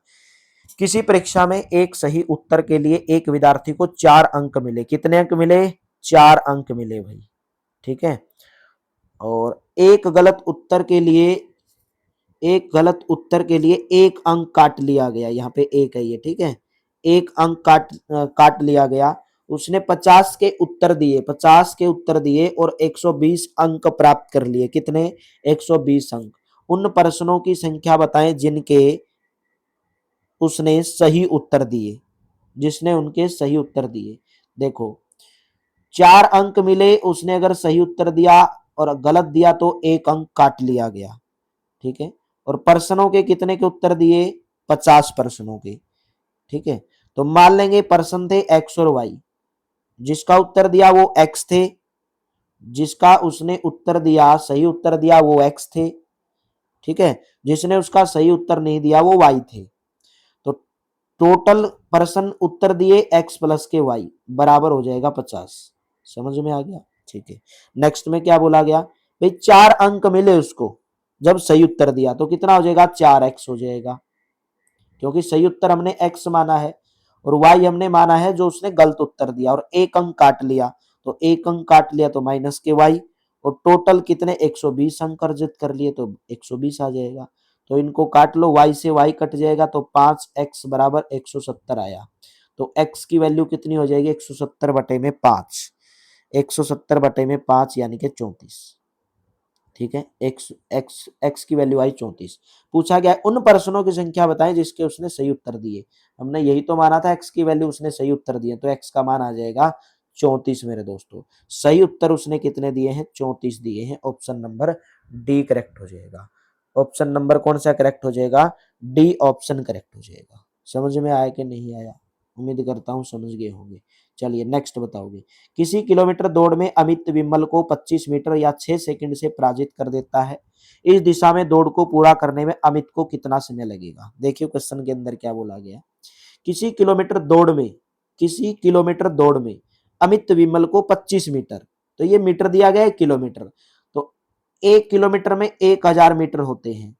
किसी परीक्षा में एक सही उत्तर के लिए एक विद्यार्थी को 4 अंक मिले। कितने अंक मिले? 4 अंक मिले भाई, ठीक है। और एक गलत उत्तर के लिए 1 अंक काट लिया गया, यहाँ पे 1 है ये, ठीक है, 1 अंक काट लिया गया। उसने 50 के उत्तर दिए, 50 के उत्तर दिए और 120 अंक प्राप्त कर लिए। कितने? 120 अंक। उन प्रश्नों की संख्या बताएं जिनके उसने सही उत्तर दिए, जिसने उनके सही उत्तर दिए। देखो 4 अंक मिले, उसने अगर सही उत्तर दिया और गलत दिया तो 1 अंक काट लिया गया, ठीक है। और प्रश्नों के कितने के उत्तर दिए? 50 प्रश्नों के, ठीक है। तो मान लेंगे प्रश्न थे एक्स और वाई, जिसका उत्तर दिया वो एक्स थे, जिसका उसने उत्तर दिया सही उत्तर दिया वो एक्स थे, ठीक है, जिसने उसका सही उत्तर नहीं दिया वो वाई थे। तो टोटल प्रश्न उत्तर दिए एक्स प्लस के वाई बराबर हो जाएगा 50। समझ में आ गया? ठीक है। नेक्स्ट में क्या बोला गया भाई? 4 अंक मिले उसको जब सही उत्तर दिया, तो कितना हो जाएगा? 4x हो जाएगा, क्योंकि सही उत्तर हमने x माना है और y हमने माना है जो उसने गलत उत्तर दिया, और 1 अंक काट लिया, तो 1 अंक काट लिया तो माइनस के y, और टोटल कितने? 120 अंक अर्जित कर लिए, तो 120 आ जाएगा। तो इनको काट लो, y से y कट जाएगा, तो 5x बराबर 170 आया। तो x की वैल्यू कितनी हो जाएगी? 170/5, 170/5 यानी कि 34, ठीक है। एक्स एक्स एक्स की वैल्यू आई 34। पूछा गया उन प्रश्नों की संख्या बताएं जिसके उसने सही उत्तर दिए। हमने यही तो माना था, एक्स की वैल्यू उसने सही उत्तर दिए, तो एक्स का मान आ जाएगा 34 मेरे दोस्तों। सही उत्तर उसने कितने दिए हैं? 34 दिए हैं। ऑप्शन नंबर डी करेक्ट हो जाएगा। ऑप्शन नंबर कौन सा करेक्ट हो जाएगा? डी ऑप्शन करेक्ट हो जाएगा। समझ में आया कि नहीं आया? उम्मीद करता हूं समझ गए होंगे। चलिए नेक्स्ट बताओगे। किसी किलोमीटर दौड़ में अमित विमल को 25 मीटर या 6 सेकंड से पराजित कर देता है। इस दिशा में दौड़ को पूरा करने में अमित को कितना समय लगेगा? देखिए क्वेश्चन के अंदर क्या बोला गया। किसी किलोमीटर दौड़ में किसी किलोमीटर दौड़ में अमित विमल को 25 मीटर, तो ये मीटर दिया गया है किलोमीटर, तो 1 किलोमीटर में 1000 मीटर होते हैं।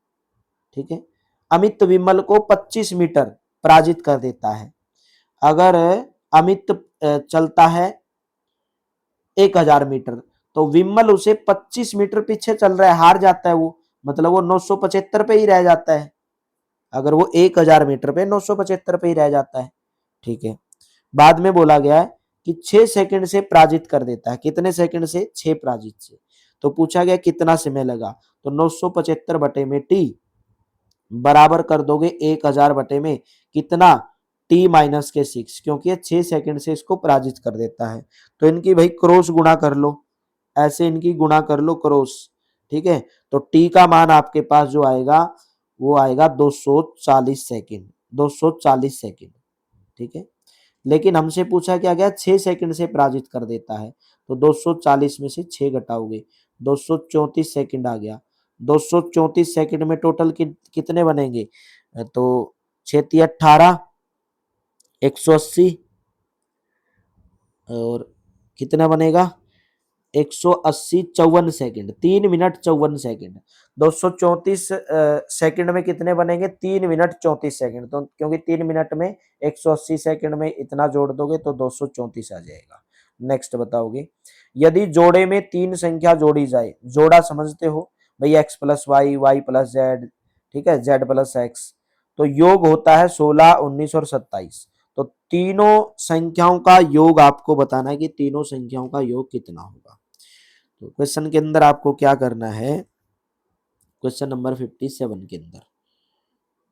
ठीक है, अमित विमल को 25 मीटर पराजित कर देता है। अगर अमित चलता है 1000 मीटर, तो विमल उसे 25 मीटर पीछे चल रहा है, हार जाता है वो, मतलब वो 975 पे ही रह जाता है। अगर वो 1000 मीटर पे 975 पे ही रह जाता है। ठीक है, बाद में बोला गया है कि 6 सेकंड से पराजित कर देता है। कितने सेकंड से? 6 पराजित से। तो पूछा गया कितना समय लगा, तो 975 बटे में टी बराबर कर दोगे 1000 बटे में कितना? टी माइनस के 6, क्योंकि ये 6 सेकंड से इसको पराजित कर देता है। तो इनकी भाई क्रॉस गुणा कर लो, ऐसे इनकी गुणा कर लो क्रॉस। ठीक है, तो टी का मान आपके पास जो आएगा वो आएगा 240 सेकंड, 240 सेकंड। ठीक है, लेकिन हमसे पूछा क्या गया? 6 सेकंड से पराजित कर देता है, तो 240 में से 6 घटाओगे, 234 सेकंड आ गया। 234 सेकंड में टोटल कितने बनेंगे? तो 6 18, 180 और कितना बनेगा? 180 54 सेकंड, 3 मिनट 54 सेकंड। 234 सेकंड में कितने बनेंगे? 3 मिनट 34 सेकंड। तो क्योंकि 3 मिनट में 180 सेकंड में इतना जोड़ दोगे तो 234 आ जाएगा। नेक्स्ट बताओगे। यदि जोड़े में 3 संख्या जोड़ी जाए, जोड़ा समझते हो भाई, x plus Y, Y plus Z, ठीक है, जेड प्लस एक्स, तो योग होता है 16, 19 और 27। तो तीनों संख्याओं का योग आपको बताना है कि तीनों संख्याओं का योग कितना होगा। तो क्वेश्चन के अंदर आपको क्या करना है, क्वेश्चन नंबर 57 के अंदर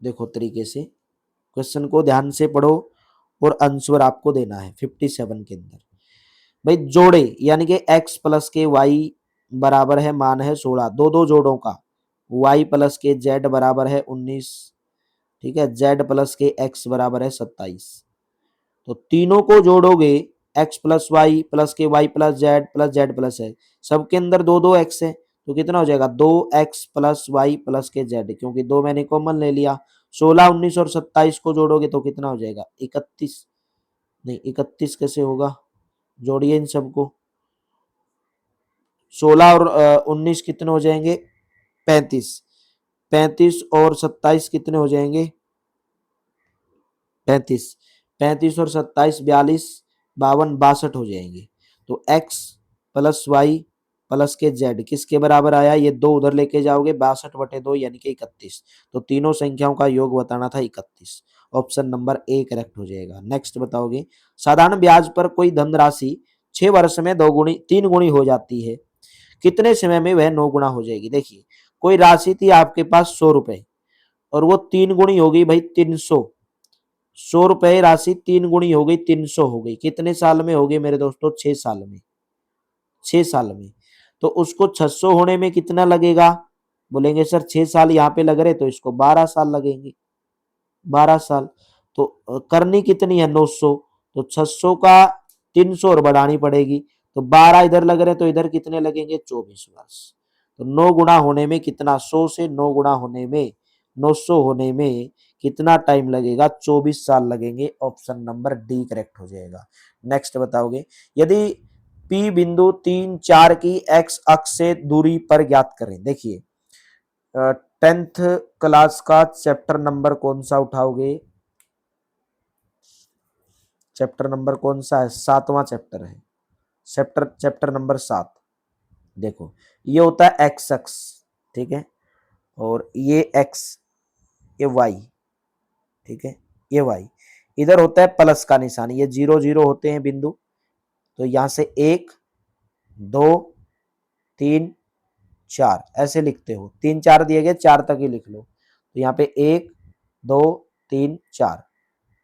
देखो तरीके से क्वेश्चन को ध्यान से पढ़ो और आंसर आपको देना है। 57 के अंदर भाई जोड़े यानी कि x प्लस के y बराबर है, मान है 16, दो दो जोड़ों का, y प्लस के z बराबर है 19, ठीक है, z प्लस के x बराबर है 27। तो तीनों को जोड़ोगे, x प्लस वाई प्लस के वाई प्लस जेड प्लस है, सबके अंदर दो दो एक्स है, तो कितना हो जाएगा? 2x प्लस वाई प्लस के जेड, क्योंकि दो मैंने कॉमन ले लिया। 16, 19 और 27 को जोड़ोगे तो कितना हो जाएगा? 31। नहीं 31 कैसे होगा? जोड़िए इन सबको। 16 और 19 कितने हो जाएंगे? 35। 35 और 27 कितने हो जाएंगे? 35। 35 और 27 42, 52, 62 हो जाएंगे। तो x प्लस वाई प्लस के z किसके बराबर आया? ये दो उधर लेके जाओगे, 62/2 यानी कि 31। तो तीनों संख्याओं का योग बताना था 31। ऑप्शन नंबर ए करेक्ट हो जाएगा। नेक्स्ट बताओगे। साधारण ब्याज पर कोई धनराशि 6 वर्ष में 3 गुणी हो जाती है, कितने समय में वह 9 गुना हो जाएगी? देखिए कोई राशि थी आपके पास 100 रुपए और वो 3 गुणी हो गई भाई 300। 100 रुपए राशि 3 गुणी हो गई 300 हो गई, कितने साल में हो गई मेरे दोस्तों? 6 साल में। 6 साल में। तो उसको 600 होने में कितना लगेगा? बोलेंगे सर 6 साल यहाँ पे लग रहे, तो इसको 12 साल लगेंगे। 12 साल। तो करनी कितनी है? 900। तो 600 का 300 और बढ़ानी पड़ेगी, तो 12 इधर लग रहे, तो इधर कितने लगेंगे? 24 वर्ष। तो 9 गुना होने में कितना? 100 से 9 गुना होने में, 900 होने में कितना टाइम लगेगा? 24 साल लगेंगे। ऑप्शन नंबर डी करेक्ट हो जाएगा। नेक्स्ट बताओगे। यदि P बिंदु 3, 4 की एक्स अक्ष से दूरी पर ज्ञात करें। देखिए 10th क्लास का चैप्टर नंबर कौन सा उठाओगे? चैप्टर नंबर कौन सा है? 7वां चैप्टर है, चैप्टर नंबर 7। देखो ये होता है एक्स अक्ष, ठीक है, और ये एक्स, ये वाई, ठीक है, ये वाई। इधर होता है प्लस का निशान, ये 0 0 होते हैं बिंदु। तो यहां से 1 2 3 4 ऐसे लिखते हो, 3 4 दिए गए, 4 तक ही लिख लो। तो यहाँ पे 1 2 3 4,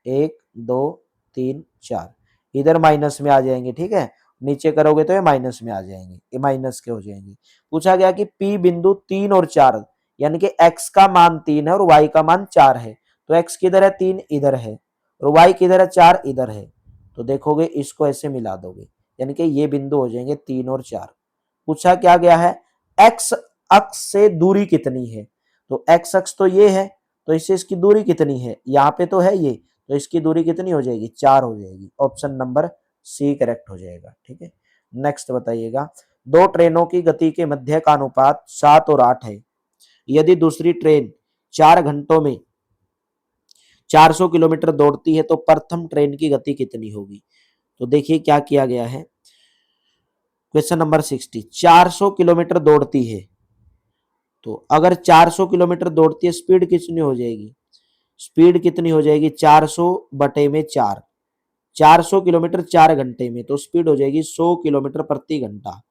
1 2 3 4, इधर माइनस में आ जाएंगे, ठीक है। नीचे करोगे तो ये माइनस में आ जाएंगे, ये माइनस के हो जाएंगे। पूछा गया कि P बिंदु 3 और 4, यानी कि x का मान 3 है और y का मान 4 है, तो x किधर है, 3 इधर है, और y किधर है, 4 इधर है। तो देखोगे इसको ऐसे मिला दोगे, यानी कि ये बिंदु हो जाएंगे 3 और 4। पूछा क्या गया है, x अक्ष से दूरी कितनी है, तो x अक्ष तो ये है, तो इससे इसकी दूरी कितनी है, यहाँ पे तो है ये, तो इसकी दूरी कितनी हो जाएगी, 4 हो जाएगी। ऑप्शन नंबर सी करेक्ट हो जाएगा, ठीक है। नेक्स्ट बताइएगा, दो ट्रेनों की गति के मध्य का अनुपात 7 और 8 है। यदि दूसरी ट्रेन 4 घंटों में 400 किलोमीटर दौड़ती है तो प्रथम ट्रेन की गति कितनी होगी। तो देखिए क्या किया गया है, क्वेश्चन नंबर 60, 400 किलोमीटर दौड़ती है, तो अगर 400 किलोमीटर दौड़ती है, स्पीड कितनी हो जाएगी, स्पीड कितनी हो जाएगी, 400 बटे में 4, 400 किलोमीटर 4 घंटे में, तो स्पीड हो जाएगी 100 किलोमीटर प्रति घंटा,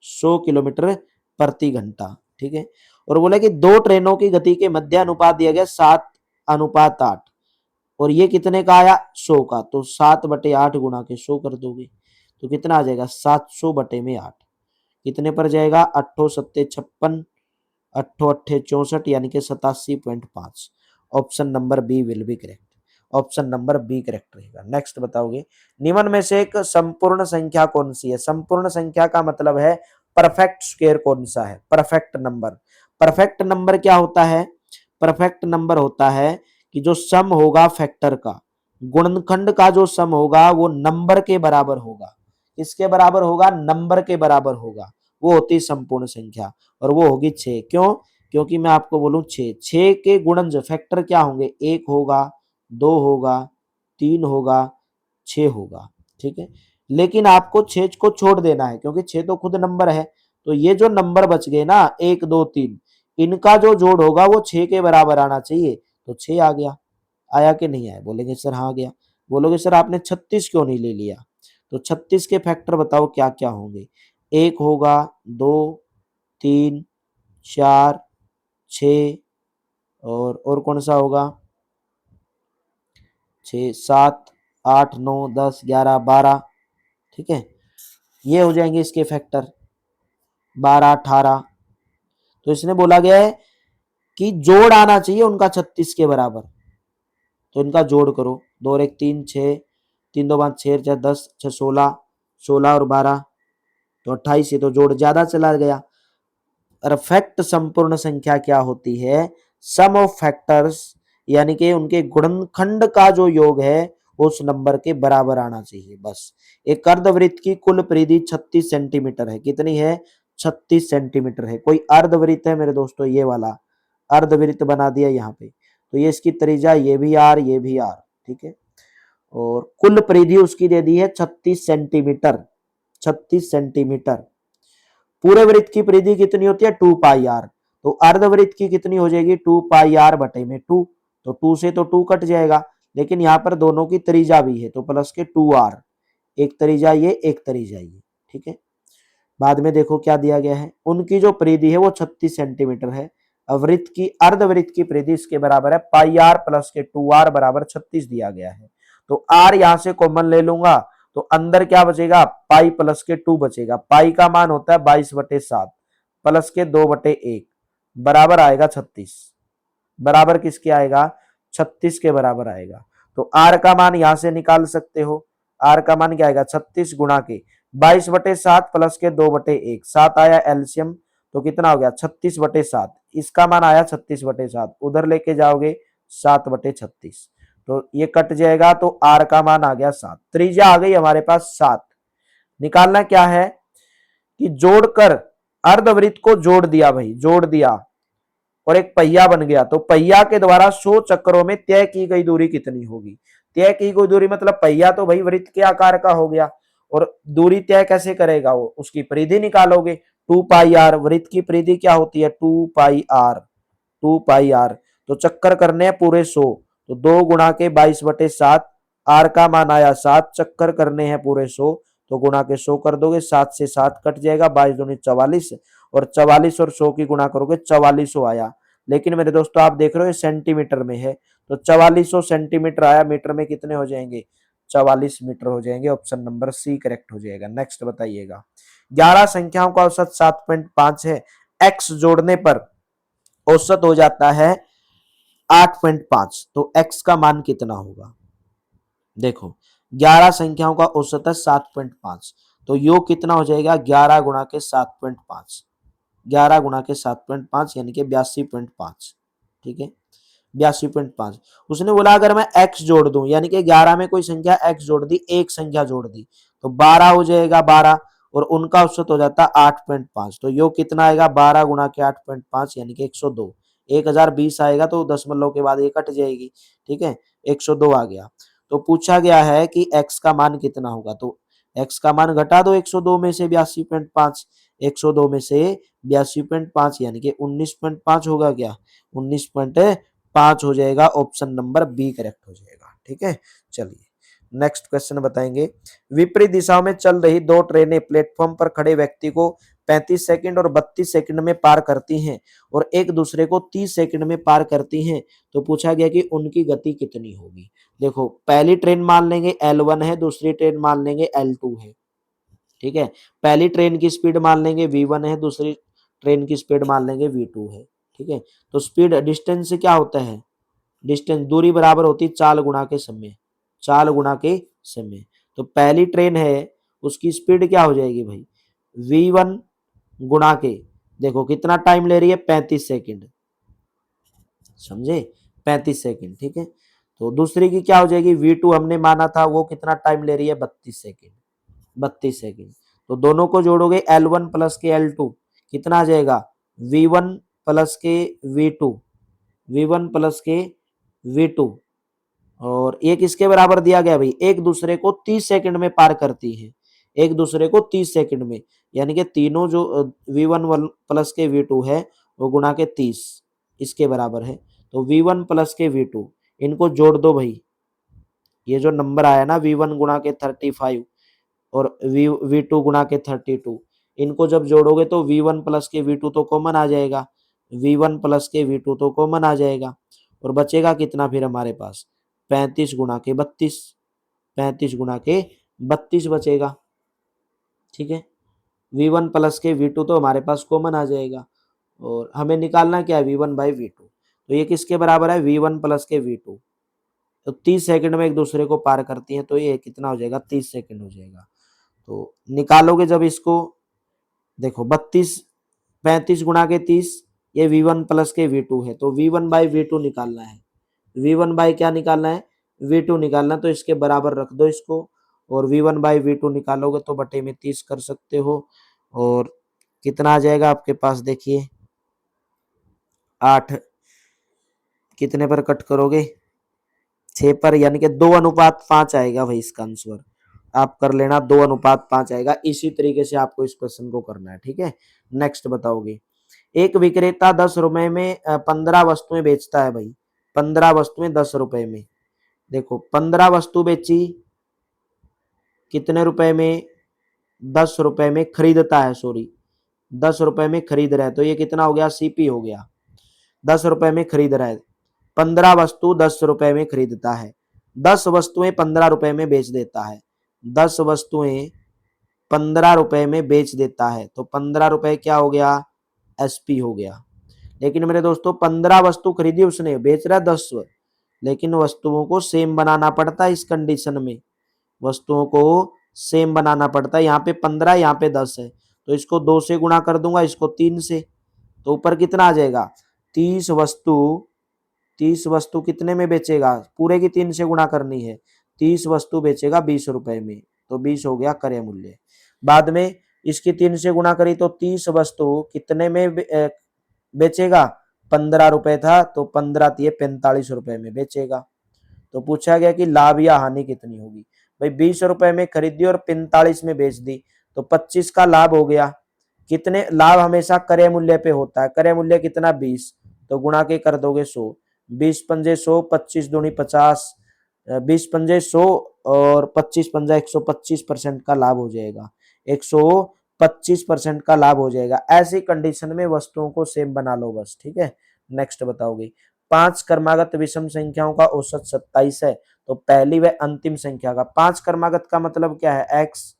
100 किलोमीटर प्रति घंटा, ठीक है। और बोला कि दो ट्रेनों की गति के मध्य अनुपात दिया गया 7:8, और ये कितने का आया, 100 का, तो 7/8 गुणा के 100 कर दोगे, तो कितना आ जाएगा, 700 बटे में 8, कितने पर जाएगा, 8 सत्ते 56, 8 अट्ठे 64, यानी कि 87.5। Option number B will be correct, option number B correct रहेगा। नेक्स्ट बताओगे, निम्न में से एक संपूर्ण संख्या कौन सी है। संपूर्ण संख्या का मतलब है परफेक्ट स्क्वायर कौन सा है, परफेक्ट नंबर। परफेक्ट नंबर क्या होता है, परफेक्ट नंबर होता है कि जो सम होगा फैक्टर का, गुणनखंड का जो सम होगा वो नंबर के बराबर होगा, इसके बराबर होगा, नंबर के बराबर होगा, वो होती संपूर्ण संख्या, और वो होगी 6। क्यों, क्योंकि मैं आपको बोलूं 6 के गुणज फैक्टर क्या होंगे, 1 होगा, 2 होगा, 3 होगा, 6 होगा, ठीक है। लेकिन आपको 6 को छोड़ देना है, क्योंकि 6 तो खुद नंबर है, तो ये जो नंबर बच गए ना 1 2 3, इनका जो जोड़ होगा वो 6 के बराबर आना चाहिए, तो 6 आ गया। आया कि नहीं आया, बोलेंगे सर हाँ आ गया। बोलोगे सर आपने 36 क्यों नहीं ले लिया, तो 36 के फैक्टर बताओ क्या क्या होंगे, 1 होगा, 2 3 4 6, और कौन सा होगा, 6 7 8 9 10 11 12, ठीक है। ये हो जाएंगे इसके फैक्टर 12 18। तो इसने बोला गया है कि जोड़ आना चाहिए उनका 36 के बराबर, तो इनका जोड़ करो, 2 और 1 3 6, 3 2 5 6 4 10 6 16, 16 और 12 तो 28 है, तो जोड़ ज्यादा चला गया। परफेक्ट संपूर्ण संख्या क्या होती है, सम ऑफ फैक्टर्स, यानी कि उनके गुणनखंड का जो योग है उस नंबर के बराबर आना चाहिए, बस। एक अर्धवृत्त की कुल परिधि 36 सेंटीमीटर है, कितनी है, 36 सेंटीमीटर है। कोई अर्धवृत्त है मेरे दोस्तों, ये वाला अर्धवृत्त बना दिया यहाँ पे, तो ये इसकी त्रिज्या, ये भी आर, ये भी आर, ठीक है। और कुल परिधि उसकी दे दी है 36 सेंटीमीटर, 36 सेंटीमीटर। पूरे वृत्त की परिधि कितनी होती है, 2πr, तो अर्धवृत्त की कितनी हो जाएगी, 2πr बटे में 2, तो 2 से तो 2 कट जाएगा, लेकिन यहाँ पर दोनों की त्रिज्या भी है, तो प्लस के 2r, एक त्रिज्या ये, एक त्रिज्या ये, ठीक है। बाद में देखो क्या दिया गया है, उनकी जो परिधि है वो 36 सेंटीमीटर है। वृत्त की, अर्धवृत्त की परिधि इसके बराबर है πr प्लस के 2r बराबर 36 दिया गया है, तो r यहां से कॉमन ले लूंगा, तो अंदर क्या बचेगा, पाई प्लस के 2 बचेगा, पाई का मान होता है 22/7 प्लस के 2/1 बराबर आएगा 36, बराबर किसके आएगा, 36 के बराबर आएगा। तो r का मान यहां से निकाल सकते हो, r का मान क्या आएगा, 36 गुणा के 22/7 प्लस के 2/1, 7 आया एलसीएम, तो कितना हो गया 36/7, इसका मान आया 36/7, उधर लेके जाओगे 7/36, तो ये कट जाएगा, तो r का मान आ गया 7, त्रिज्या आ गई हमारे पास 7। निकालना क्या है कि जोड़कर अर्धवृत्त को जोड़ दिया भाई, जोड़ दिया, और एक पहिया बन गया, तो पहिया के द्वारा 100 चक्रों में तय की गई दूरी कितनी होगी। तय की गई दूरी मतलब पहिया तो भाई वृत्त के आकार का हो गया, और दूरी तय कैसे करेगा वो, उसकी परिधि निकालोगे, 2πr, वृत्त की परिधि क्या होती है, 2πr, 2πr, तो चक्कर करने हैं पूरे 100, तो 2 गुणा के 22/7, r का मान आया 7, चक्कर करने हैं पूरे 100, तो गुणा के 100 कर दोगे, 7 से 7 कट जाएगा, 22 दूनी 44, और 44 और 100 की गुणा करोगे 4400 आया। लेकिन मेरे दोस्तों आप देख रहे हो सेंटीमीटर में है, तो 4400 सेंटीमीटर आया, मीटर में कितने हो जाएंगे, 44 मीटर हो जाएंगे। ऑप्शन नंबर सी करेक्ट हो जाएगा। नेक्स्ट बताइएगा, 11 संख्याओं का औसत 7.5 है, एक्स जोड़ने पर औसत हो जाता है 8.5, तो एक्स का मान कितना होगा? देखो 11 संख्याओं का औसत है 7.5, तो योग कितना हो जाएगा? 11 गुणा के 7.5, 11 गुणा के 7.5 यानी कि 82.5। ठीक है, 82.5। उसने बोला अगर मैं x जोड़ दूं, यानी कि 11 में कोई संख्या x जोड़ दी, एक संख्या जोड़ दी, तो 12 हो जाएगा 12, और उनका औसत हो जाता है 8.5, तो योग कितना आएगा? 12 गुणा के 8.5 यानी कि 102। 1020 आएगा तो दशमलव के बाद ये कट जाएगी। ठीक है, 102 आ गया। तो पूछा गया है कि x का मान कितना होगा, तो x का मान घटा दो 102 में से 82.5, 102 में से 82.5 यानी कि 19.5 होगा क्या? 19.5 हो जाएगा। ऑप्शन नंबर बी करेक्ट हो जाएगा। ठीक है, चलिए नेक्स्ट क्वेश्चन बताएंगे। विपरीत दिशाओं में चल रही दो ट्रेनें प्लेटफॉर्म पर खड़े व्यक्ति को 35 सेकंड और 32 सेकंड में पार करती हैं और एक दूसरे को 30 सेकंड में पार करती हैं, तो पूछा गया कि उनकी गति कितनी होगी। देखो पहली ट्रेन मान लेंगे L1 है, दूसरी ट्रेन मान लेंगे L2 है। ठीक है, पहली ट्रेन की स्पीड मान लेंगे V1 है, दूसरी ट्रेन की स्पीड मान लेंगे V2 है। ठीक है, तो स्पीड डिस्टेंस से क्या होता है? डिस्टेंस दूरी बराबर होती है चाल गुणा के समय, चाल गुणा के समय। तो पहली ट्रेन है उसकी स्पीड क्या हो जाएगी भाई? V1 गुणा के, देखो कितना टाइम ले रही है? 35 सेकंड, समझे? 35 सेकंड। ठीक है, तो दूसरी की क्या हो जाएगी? V2 हमने माना था, वो कितना टाइम ले रही है? 32 सेकंड, 32 सेकंड। तो दोनों को जोड़ोगे L1 प्लस के L2 कितना आ जाएगा? V1 प्लस के V2, V1 प्लस के V2, और एक इसके बराबर दिया गया भाई, एक दूसरे को 30 सेकंड में पार करती है, एक दूसरे को 30 सेकंड में, यानी कि तीनों जो V1 प्लस के V2 है वो गुणा के 30 इसके बराबर है। तो V1 प्लस के V2 इनको जोड़ दो भाई, ये जो नंबर आया ना V1 गुणा के 35 और V2 गुणा के 32, इनको जब जोड़ोगे तो V1 प्लस के V2 तो कॉमन आ जाएगा, V1 प्लस के V2 तो कॉमन आ जाएगा, और बचेगा कितना फिर हमारे पास? 35 गुणा के 32, 35 गुणा के 32 बचेगा। ठीक है, V1 प्लस के V2 तो हमारे पास कॉमन आ जाएगा, और हमें निकालना क्या है? V1 बाई V2, तो ये किसके बराबर है? V1 प्लस के V2। तो 30 सेकंड में एक दूसरे को पार करती हैं, तो ये कितना हो जाएगा? 30 सेकंड हो जाएगा। तो निकालोगे जब इसको, देखो 32, 35 गुणा के 30, ये V1 प्लस के V2 है, तो V1 बाई V2 निकालना है। V1 बाई क्या निकालना है? V2 निकालना, तो इसके बराबर रख दो इसको, और V1 बाई V2 निकालोगे तो बटे में 30 कर सकते हो, और कितना आ जाएगा आपके पास? देखिए 8 कितने पर कट करोगे? 6 पर, यानी कि 2:5 आएगा भाई इसका आंसर। आप कर लेना, 2:5 आएगा। इसी तरीके से आपको इस क्वेश्चन को करना है। ठीक है, नेक्स्ट बताओगे। एक विक्रेता 10 रुपए में 15 वस्तुएं बेचता है भाई, 15 वस्तुएं 10 रुपए में। देखो 15 वस्तु बेची कितने रुपए में? 10 रुपए में खरीदता है, सॉरी 10 रुपए में खरीद रहा है, तो ये कितना हो गया? सीपी हो गया। 10 रुपए में खरीद रहा है, 15 वस्तु 10 रुपए में खरीदता है, 10 वस्तुएं 15 रुपए में बेच देता है, 10 वस्तुएं 15 रुपए में बेच देता है, तो 15 रुपए क्या हो गया? एसपी हो गया। लेकिन मेरे दोस्तों 15 वस्तु खरीदी उसने, बेच रहा है 10, लेकिन वस्तुओं को सेम बनाना पड़ता है। इस कंडीशन में वस्तुओं को सेम बनाना पड़ता है। यहाँ पे 15, यहाँ पे 10 है, तो इसको 2 से गुणा कर दूंगा, इसको 3 से, तो ऊपर कितना आ जाएगा? 30 वस्तु, 30 वस्तु कितने में बेचेगा? पूरे की 3 से गुणा करनी है, 30 वस्तु बेचेगा 20 रुपए में, तो 20 हो गया क्रय मूल्य। बाद में इसकी 3 से गुणा करी तो 30 वस्तु कितने में बेचेगा? 15 रुपए था, तो 15 दिए 45 रुपए में बेचेगा। तो पूछा गया कि लाभ या हानि कितनी होगी। भाई 20 रुपए में खरीदी और 45 में बेच दी, तो 25 का लाभ हो गया। कितने? लाभ हमेशा क्रय मूल्य पे होता है, क्रय मूल्य कितना? 20, तो गुणा के कर दोगे 100, 20 पंजे 100, 25 दूनी 50, 20 पंजे 100 और 25 पंजा 125% का लाभ हो जाएगा, 125% का लाभ हो जाएगा। ऐसी कंडीशन में वस्तुओं को सेम बना लो बस। ठीक है, नेक्स्ट बताओगे। पांच क्रमागत विषम संख्याओं का औसत 27 है, तो पहली व अंतिम संख्या का पांच क्रमागत का मतलब क्या है, एक्स,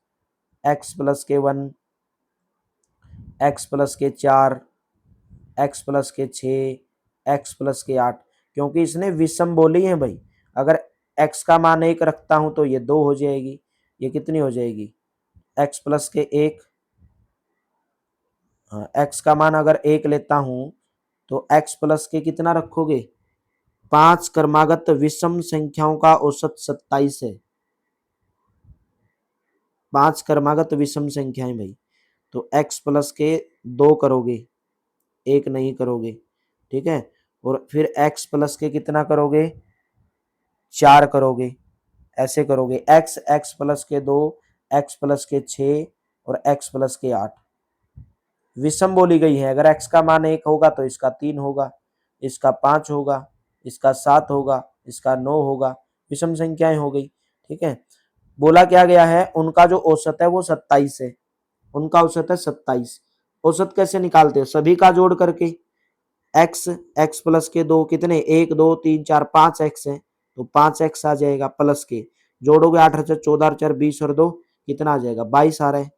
एक्स प्लस के 1, एक्स प्लस के 4, एक्स प्लस के 6, एक्स प्लस के 8, क्योंकि इसने विषम बोली है भाई। अगर एक्स का मान 1 रखता हूं तो ये 2 हो जाएगी, ये कितनी हो जाएगी, एक्स प्लस के 1, हाँ एक्स का मान अगर 1 लेता हूं तो एक्स प्लस के कितना रखोगे, पांच क्रमागत विषम संख्याओं का औसत 27 है, पांच क्रमागत विषम संख्याएं भाई, तो एक्स प्लस के 2 करोगे, 1 नहीं करोगे, ठीक है, और फिर एक्स प्लस के कितना करोगे, 4 करोगे, ऐसे करोगे, एक्स, एक्स प्लस के 2, एक्स प्लस के 6 और एक्स प्लस के 8, विषम बोली गई है। अगर एक्स का मान 1 होगा तो इसका 3 होगा, इसका 5 होगा, इसका 7 होगा, इसका 9 होगा, विषम संख्याएं हो गई, ठीक है। बोला क्या गया है, उनका जो औसत है वो 27 है, उनका औसत है 27। औसत कैसे निकालते हो, सभी का जोड़ करके, एक्स, एक्स प्लस के 2 कितने, 1 2 3 4 5 एक्स है, तो 5 एक्स आ जाएगा, प्लस के जोड़ोगे 8 4 14 4 20 और 2 कितना आ जाएगा, 22 आ रहा है,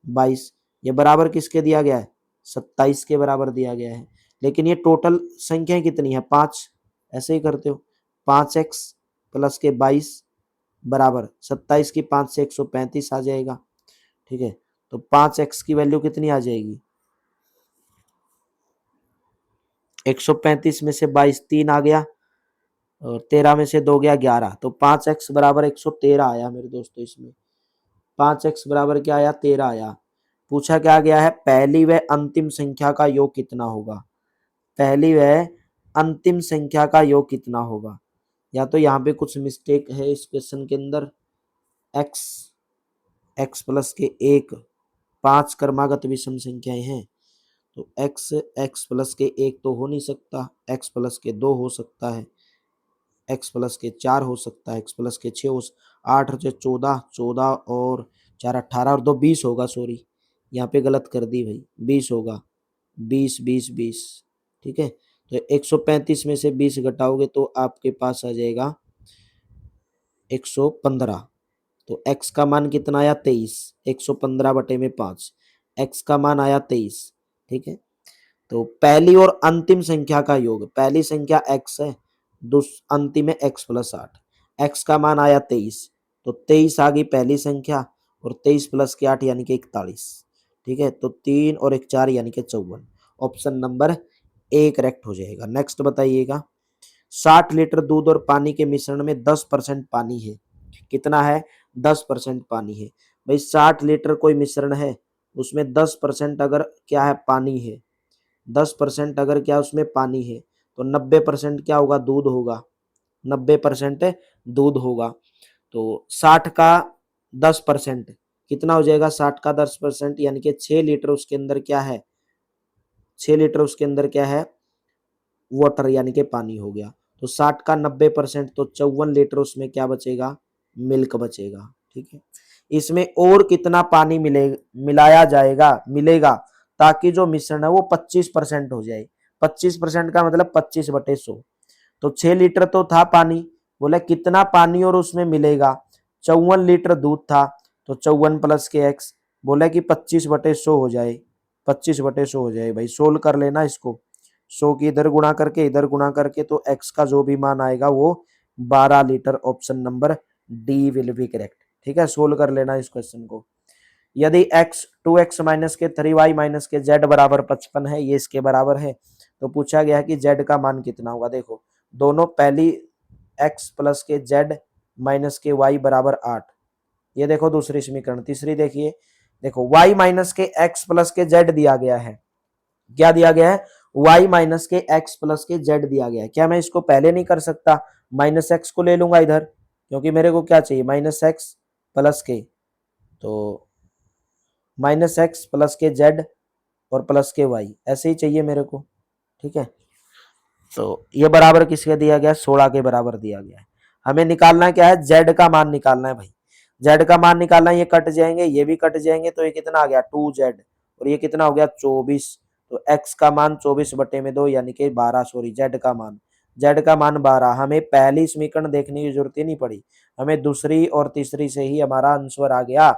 22। ये बराबर किसके दिया गया है, 27 के बराबर दिया गया है। लेकिन ये टोटल संख्या कितनी है, 5, ऐसे ही करते हो, 5 एक्स प्लस के 22 बराबर 27 की 5 से 135 आ जाएगा, ठीक है। तो 5 एक्स की वैल्यू कितनी आ जाएगी, 135 में से 22 3 आ गया, और 13 में से 2 गया 11, तो 5 एक्स बराबर 113 आया मेरे दोस्तों। इसमें 5 एक्स बराबर क्या आया, 13 आया। पूछा क्या गया है, पहली व अंतिम संख्या का योग कितना होगा, पहली व अंतिम संख्या का योग कितना होगा। या तो यहाँ पे कुछ मिस्टेक है इस क्वेश्चन के अंदर, एक्स, एक्स प्लस के 1, 5 क्रमागत विषम संख्याएं हैं, तो एक्स, एक्स प्लस के 1 तो हो नहीं सकता, एक्स प्लस के 2 हो सकता है, एक्स प्लस के 4 हो सकता है, एक्स प्लस के 6 हो, 8 से 14, 14 और 4 18 और 2 20 होगा, सॉरी यहाँ पे गलत कर दी भाई, 20 होगा, 20 20 20, ठीक है। तो 135 में से 20 घटाओगे तो आपके पास आ जाएगा 115। तो x का मान कितना आया, 23, 115 बटे में 5, x का मान आया 23, ठीक है। तो पहली और अंतिम संख्या का योग, पहली संख्या x है, अंतिम है x प्लस 8, x का मान आया 23, तो 23 आ गई पहली संख्या, और 23 प्लस के 8 यानी कि 41, ठीक है। तो 3 और 1 4 यानी कि 54, ऑप्शन नंबर ए करेक्ट हो जाएगा। नेक्स्ट बताइएगा, 60 लीटर दूध और पानी के मिश्रण में 10% पानी है, कितना है, 10% पानी है भाई। 60 लीटर कोई मिश्रण है, उसमें 10% अगर क्या है, पानी है, 10% अगर क्या उसमें पानी है, तो 90% क्या होगा, दूध होगा, 90% दूध होगा। तो 60 का 10% कितना हो जाएगा, 60 का 10% यानी कि 6 लीटर उसके अंदर क्या है, 6 लीटर उसके अंदर क्या है, वाटर यानी कि पानी हो गया। तो 60 का 90% तो 54 लीटर उसमें क्या बचेगा, मिल्क बचेगा, ठीक है। इसमें और कितना पानी मिलाया जाएगा, मिलेगा, ताकि जो मिश्रण है वो 25% हो जाए। 25% का मतलब 25/100, तो 6 लीटर तो था पानी, बोले कितना पानी और उसमें मिलेगा, 54 लीटर दूध था, तो 54 प्लस के एक्स, बोले कि 25/100 हो जाए, 25/100 हो जाए भाई। सोल्व कर लेना इसको, 100 की इधर गुणा करके इधर गुणा करके, तो एक्स का जो भी मान आएगा वो 12 litre, option number D will be correct, ठीक है। सोल्व कर लेना इस क्वेश्चन को। यदि x 2x माइनस के 3y माइनस के z बराबर 55 है, ये इसके बराबर है, तो पूछा गया कि z का मान कितना होगा। देखो दोनों, पहली x प्लस के z माइनस के y बराबर 8, ये देखो दूसरी समीकरण। तीसरी देखिए, देखो y माइनस के x प्लस के z दिया गया है, क्या दिया गया है, y माइनस के x प्लस के z दिया गया है। क्या मैं इसको पहले नहीं कर सकता, माइनस एक्स को ले लूंगा इधर, क्योंकि मेरे को क्या चाहिए, माइनस एक्स प्लस के, तो माइनस एक्स प्लस के जेड और प्लस के वाई, ऐसे ही चाहिए मेरे को, ठीक है। तो ये बराबर किसके दिया गया, 16 के बराबर दिया गया है। हमें निकालना क्या है, जेड का मान निकालना है भाई, जेड का मान निकालना है। ये कट जाएंगे, ये भी कट जाएंगे, तो ये कितना आ गया 2z, और ये कितना हो गया 24, तो x का मान 24/2 यानी कि 12, सॉरी जेड का मान z का मान 12। हमें पहली समीकरण देखने की जरूरत ही नहीं पड़ी, हमें दूसरी और तीसरी से ही हमारा आंसर आ गया,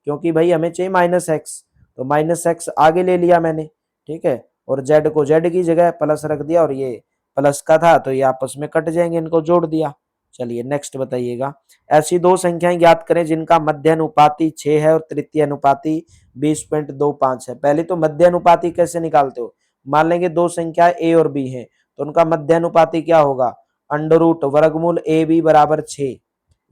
क्योंकि भाई हमें चाहिए -x, तो -x आगे ले लिया मैंने, ठीक है, और z को z की जगह प्लस रख दिया, और ये प्लस का था तो ये आपस में कट जाएंगे, इनको जोड़ दिया। चलिए नेक्स्ट बताइएगा। ऐसी दो संख्याएं ज्ञात करें जिनका मध्य अनुपाती 6 है और तृतीय अनुपाती 20.25 है। पहले तो मध्य अनुपाती कैसे निकालते हो, मान लेंगे दो संख्या a और b है, तो उनका मध्य अनुपाती क्या होगा, अंडर रूट वर्गमूल ए बी बराबर 6,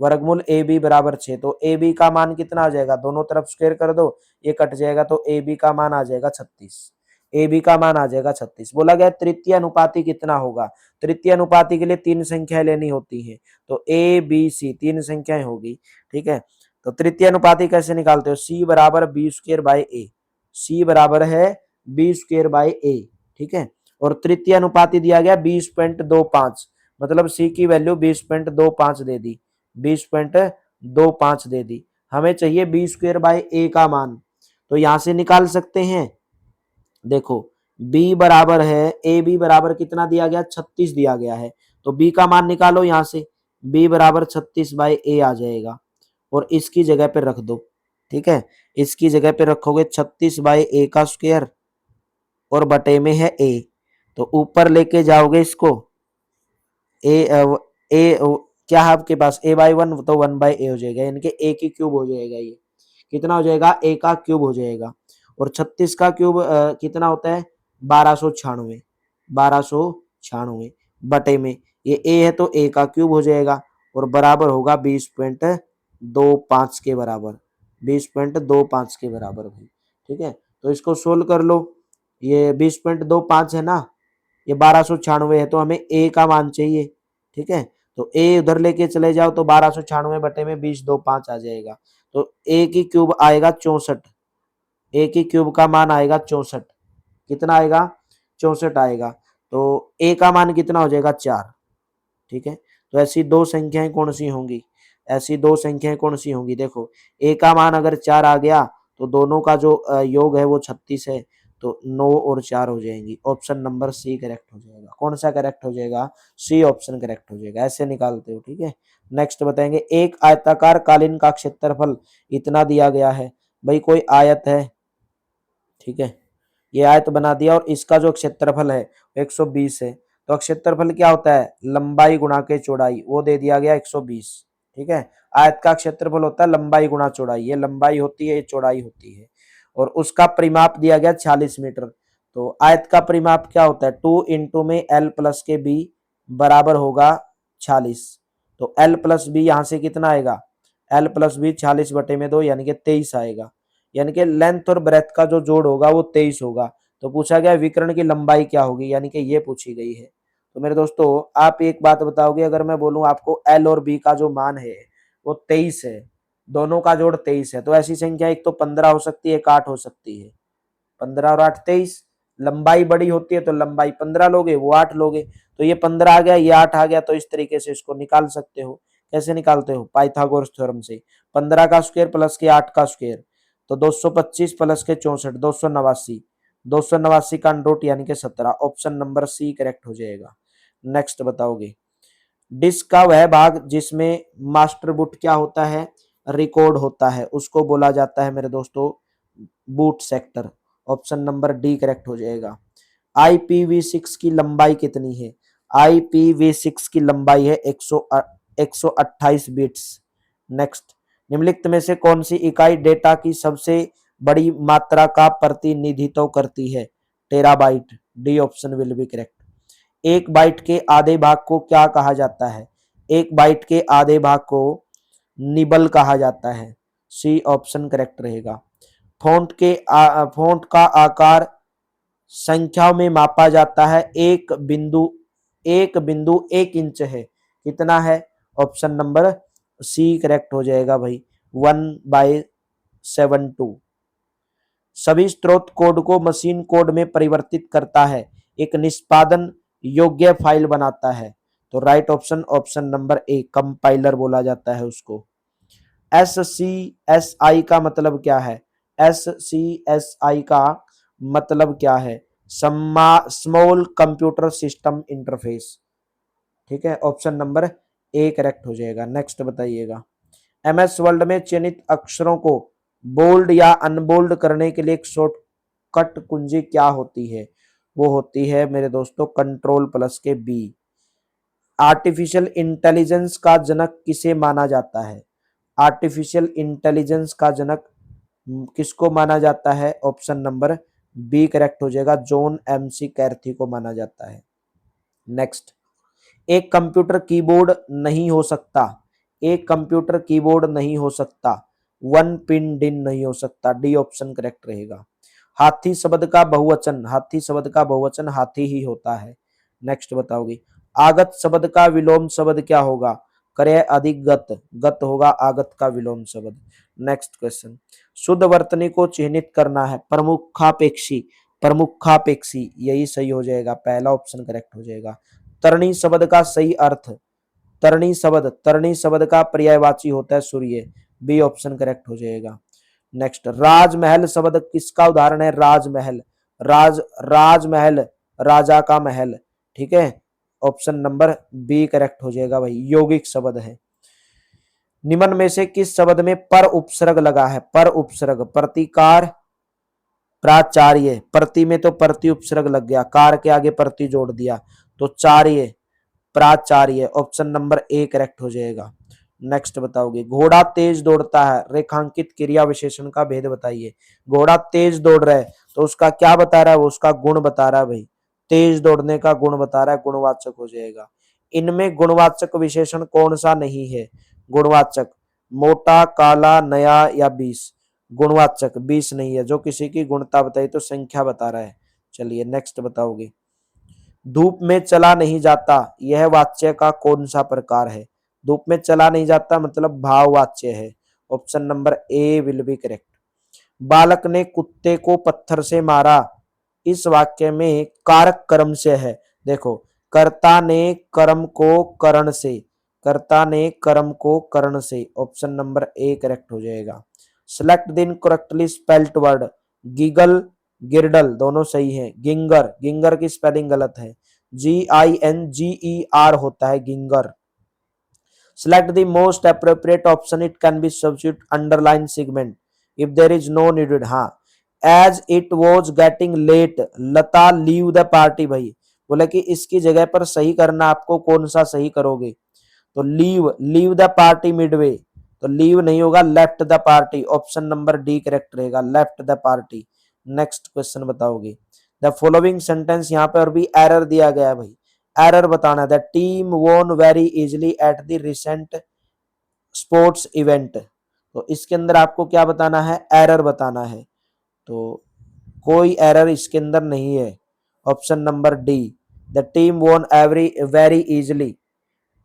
वर्गमूल ए बी बराबर 6, तो ए बी का मान कितना आ जाएगा, दोनों तरफ स्क्वायर कर दो, ये कट जाएगा, तो ए बी का मान आ जाएगा 36, ए बी का मान आ जाएगा 36। बोला गया तृतीय अनुपाती कितना होगा, तृतीय अनुपाती के लिए तीन संख्याएं लेनी होती हैं, तो ए बी सी तीन संख्याएं होगी, ठीक है। तो तृतीय अनुपाती कैसे निकालते हो, सी बराबर बी स्क्वायर बाय ए, सी बराबर है बी स्क्वायर बाय ए, ठीक है। और तृतीय अनुपाती दिया गया 20.25, मतलब सी की वैल्यू 20.25 दे दी, 20.25 दे दी। हमें चाहिए बी स्क्वायर बाय ए का मान, तो यहां से निकाल सकते हैं। देखो b बराबर है, ए बी बराबर कितना दिया गया, 36 दिया गया है, तो b का मान निकालो यहां से, b बराबर 36 बाई ए आ जाएगा, और इसकी जगह पे रख दो, ठीक है, इसकी जगह पे रखोगे 36 बाई ए का स्क्वायर, और बटे में है a, तो ऊपर लेके जाओगे इसको, ए क्या है आपके पास, a/1, तो 1/a हो जाएगा, यानी कि a की क्यूब हो जाएगा, ये कितना हो जाएगा, a का क्यूब हो जाएगा, और 36 का क्यूब कितना होता है, 1296, 1296 बटे में ये a है, तो a का क्यूब हो जाएगा, और बराबर होगा 20.25 के बराबर, 20.25 के बराबर भाई, ठीक है। तो इसको सोल्व कर लो, ये 20.25 है ना, ये 1296 है, तो हमें a का मान चाहिए, ठीक है, तो a उधर लेके चले जाओ, तो 1296 बटे में 20.25 आ जाएगा, तो a की क्यूब आएगा 64, a की क्यूब का मान आएगा 64, कितना आएगा, 64 आएगा, तो a का मान कितना हो जाएगा, 4, ठीक है। तो ऐसी दो संख्याएं कौन सी होंगी, ऐसी दो संख्याएं कौन सी होंगी, देखो a का मान अगर 4 आ गया, तो दोनों का जो योग है वो 36 है, तो 9 और 4 हो जाएंगी, ऑप्शन नंबर सी करेक्ट हो जाएगा। कौन सा करेक्ट हो जाएगा, सी ऑप्शन करेक्ट हो जाएगा, ऐसे निकालते हो, ठीक है। नेक्स्ट बताएंगे, एक आयताकार कालीन का क्षेत्रफल इतना दिया गया है, भाई कोई आयत है, ठीक है, ये आयत बना दिया, और इसका जो क्षेत्रफल है 120 है, तो क्षेत्रफल क्या होता है, लंबाई गुणा के चौड़ाई, वो दे दिया गया 120, ठीक है। आयत का क्षेत्रफल होता है लंबाई गुणा चौड़ाई, ये लंबाई होती है, ये चौड़ाई होती है, और उसका परिमाप दिया गया 40 मीटर। तो आयत का परिमाप क्या होता है, 2 इंटू में एल प्लस के बी बराबर होगा 40, तो एल प्लस बी यहाँ से कितना आएगा, एल प्लस बी 40 बटे में 2, यानी कि 23 आएगा, यानी कि लेंथ और ब्रेथ का जो जोड़ होगा वो 23 होगा। तो पूछा गया विकर्ण की लंबाई क्या होगी, यानी कि ये पूछी गई है। तो मेरे दोस्तों आप एक बात बताओगे, अगर मैं बोलूं आपको एल और बी का जो मान है वो 23 है, दोनों का जोड़ 23 है, तो ऐसी संख्या एक तो 15 हो सकती है, एक 8 हो सकती है, 15 और 8 23, लंबाई बड़ी होती है तो लंबाई 15 लोगे, वो 8 लोगे, तो ये 15 आ गया, ये 8 आ गया, तो इस तरीके से इसको निकाल सकते हो। कैसे निकालते हो, पाइथागोरस थ्योरम से, 15 का स्क्वायर प्लस के 8 का स्क्वायर, तो 225 प्लस के 64, 289, 289 का अंडर यानी कि 17, ऑप्शन नंबर सी करेक्ट हो जाएगा। नेक्स्ट बताओगे, डिस्क का वह भाग जिसमें मास्टर बूट क्या होता है, रिकॉर्ड होता है, उसको बोला जाता है मेरे दोस्तों boot sector, option number D correct हो जाएगा। IPv6 की लंबाई कितनी है, IPv6 की लंबाई है 128 बिट्स। नेक्स्ट, निम्नलिखित में से कौन सी इकाई डेटा की सबसे बड़ी मात्रा का प्रतिनिधित्व करती है, terabyte, D option will be correct. एक बाइट के आधे भाग को क्या कहा जाता है, एक बाइट के आधे भाग को निबल कहा जाता है, सी ऑप्शन करेक्ट रहेगा। फोंट का आकार संख्याओं में मापा जाता है, एक बिंदु 1 इंच है, कितना है, ऑप्शन नंबर सी करेक्ट हो जाएगा भाई, 1/72। सभी स्रोत कोड को मशीन कोड में परिवर्तित करता है, एक निष्पादन योग्य फाइल बनाता है, तो राइट ऑप्शन, ऑप्शन नंबर ए, कंपाइलर बोला जाता है उसको। SCSI का मतलब क्या है, SCSI का मतलब क्या है, स्मॉल कंप्यूटर सिस्टम इंटरफेस, ठीक है, ऑप्शन नंबर ए करेक्ट हो जाएगा। नेक्स्ट बताइएगा, एमएस वर्ल्ड में चयनित अक्षरों को बोल्ड या अनबोल्ड करने के लिए एक शॉर्टकट कुंजी क्या होती है? वो होती है मेरे दोस्तों कंट्रोल प्लस के बी। आर्टिफिशियल इंटेलिजेंस का जनक किसे माना जाता है? आर्टिफिशियल इंटेलिजेंस का जनक किसको माना जाता है? ऑप्शन नंबर बी करेक्ट हो जाएगा, जॉन एमसी कैर्थी को माना जाता है। नेक्स्ट, एक कंप्यूटर कीबोर्ड नहीं हो सकता। एक कंप्यूटर कीबोर्ड नहीं हो सकता, वन पिन डिन नहीं हो सकता, डी ऑप्शन करेक्ट रहेगा। हाथी शब्द का बहुवचन, हाथी शब्द का बहुवचन हाथी ही होता है। नेक्स्ट बताओगी, आगत शब्द का विलोम शब्द क्या होगा? करे अधिक गत, गत होगा आगत का विलोम शब्द। नेक्स्ट क्वेश्चन, शुद्ध वर्तनी को चिन्हित करना है, प्रमुखापेक्षी, प्रमुखापेक्षी यही सही हो जाएगा, पहला ऑप्शन करेक्ट हो जाएगा। तरणी शब्द का सही अर्थ, तरणी शब्द का पर्यायवाची होता है सूर्य, बी ऑप्शन करेक्ट हो जाएगा। नेक्स्ट, राजमहल शब्द किसका उदाहरण है? राजमहल, राजमहल राजा का महल, ठीक है, ऑप्शन नंबर बी करेक्ट हो जाएगा भाई, यौगिक शब्द है। निम्न में से किस शब्द में पर उपसर्ग लगा है? पर उपसर्ग, प्रतिकार, प्राचार्य, प्रति में तो प्रति उपसर्ग लग गया, कार के आगे प्रति जोड़ दिया तो चार्य, प्राचार्य, ऑप्शन नंबर ए करेक्ट हो जाएगा। नेक्स्ट बताओगे, घोड़ा तेज दौड़ता है, रेखांकित क्रिया विशेषण का भेद बताइए। घोड़ा तेज दौड़ रहा है तो उसका क्या बता रहा है? वो उसका गुण बता रहा है भाई, तेज दौड़ने का गुण बता रहा है, गुणवाचक हो जाएगा। इनमें गुणवाचक विशेषण कौन सा नहीं है? गुणवाचक, मोटा, काला, नया या 20? गुणवाचक 20 नहीं है, जो किसी की गुणता बताई तो संख्या बता रहा है। चलिए नेक्स्ट बताओगे, धूप में चला नहीं जाता, यह वाच्य का कौन सा प्रकार है? धूप में चला नहीं जाता मतलब भाववाच्य है, option number A will be correct. बालक ने कुत्ते को पत्थर से मारा, इस वाक्य में कारक कर्म से है, देखो, कर्ता ने कर्म को करण से, कर्ता ने कर्म को करण से, ऑप्शन नंबर ए करेक्ट हो जाएगा। Select the incorrectly spelled word, गीगल, गिरडल दोनों सही है, गिंगर, गिंगर की स्पेलिंग गलत है, GINGER होता है ginger. Select the most appropriate option. It can be substitute underline segment if there is no needed. हाँ, as it was getting late, Lata leave the party। भाई बोले कि इसकी जगह पर सही करना, आपको कौन सा सही करोगे? तो लीव द पार्टी मिडवे, तो लीव नहीं होगा, left the party, option number D correct रहेगा, left the party. Next question बताओगे, द फॉलोइंग सेंटेंस, यहाँ पर भी एरर दिया गया है भाई, एरर बताना, the team won very easily at the recent sports event, तो इसके अंदर आपको क्या बताना है? एरर बताना है, तो कोई एरर इसके अंदर नहीं है, option number D, the team won very easily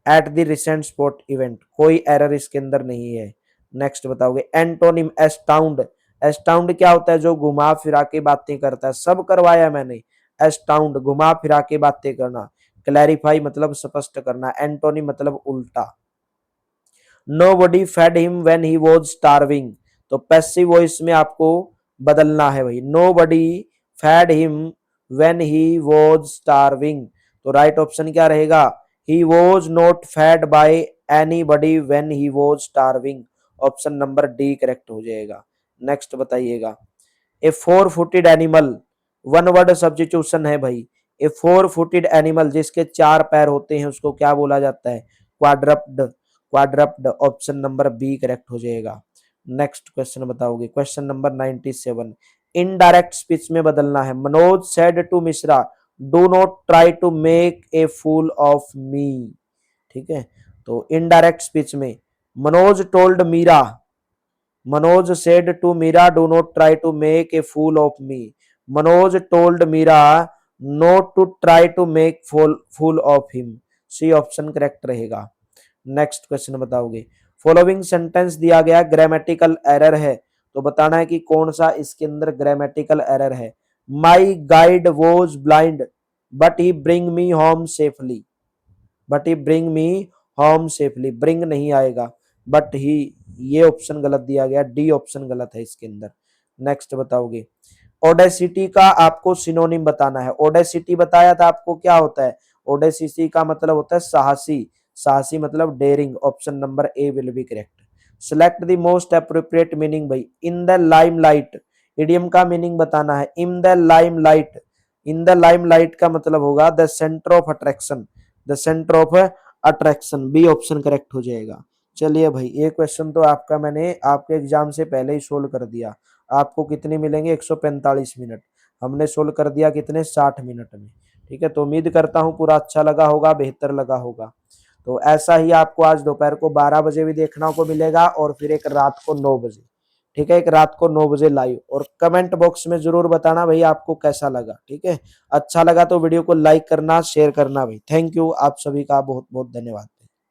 at the recent sport event, कोई एरर इसके अंदर नहीं है। नेक्स्ट बताओगे, एंटोनिम एस्टाउंड, एस्टाउंड क्या होता है? जो घुमा फिरा के बातें करता है, सब करवाया मैंने, एस्टाउंड घुमा फिरा के बातें करना, क्लैरिफाई मतलब स्पष्ट करना, एंटोनिम मतलब उल्टा। Nobody fed him when he was starving, तो पैसिव वॉइस में आपको बदलना है भाई, Nobody fed him when he was starving, तो राइट ऑप्शन क्या रहेगा? He was not fed by anybody when he was starving, option number D correct हो जाएगा। नेक्स्ट बताइएगा, A four footed animal, one word substitution है भाई, ए four footed animal जिसके 4 पैर होते हैं उसको क्या बोला जाता है? Quadruped, quadruped, option number B correct हो जाएगा। नेक्स्ट क्वेश्चन बताओगे, क्वेश्चन नंबर 97, इनडायरेक्ट स्पीच में बदलना है, Manoj said to Mishra, do not try to make a fool of me, ठीक है, तो इनडायरेक्ट स्पीच में Manoj told Meera, Manoj said to Mira, do not try to make a fool of me. Manoj told Mira not to try to make fool of him. C option correct रहेगा। Next question बताओगे, following sentence दिया गया grammatical error है, तो बताना है कि कौन सा इसके अंदर ग्रामेटिकल एरर है। माई guide was blind but he bring me home safely, but he bring me home safely, bring नहीं आएगा, बट ही, ये ऑप्शन गलत दिया गया, डी ऑप्शन गलत है इसके अंदर। नेक्स्ट बताओगे, ओडेसिटी का आपको सिनोनिम बताना है, ओडेसिटी बताया था आपको क्या होता है? ओडेसिसी का मतलब होता है साहसी, साहसी मतलब daring. Option number A will be correct. Select the most appropriate meaning भाई। इन द लाइमलाइट, इडियम का मीनिंग बताना है। In the limelight, in the limelight का मतलब होगा the centre of attraction, the centre of attraction. B option correct हो जाएगा। चलिए भाई, ये क्वेश्चन तो आपका मैंने आपके एग्जाम से पहले ही सोल्व कर दिया। आपको कितने मिलेंगे? 145 मिनट। हमने सोल्व कर दिया कितने? 60 मिनट में। ठीक है, तो उम्मीद करता हूँ पूरा अच्छा लगा होगा, बेहतर लगा होगा। तो ऐसा ही आपको आज दोपहर को 12 बजे भी देखने को मिलेगा और फिर एक रात को 9 बजे। ठीक है, एक रात को 9 बजे लाइव। और कमेंट बॉक्स में जरूर बताना भाई आपको कैसा लगा। ठीक है, अच्छा लगा तो वीडियो को लाइक करना, शेयर करना भाई। थैंक यू, आप सभी का बहुत बहुत धन्यवाद।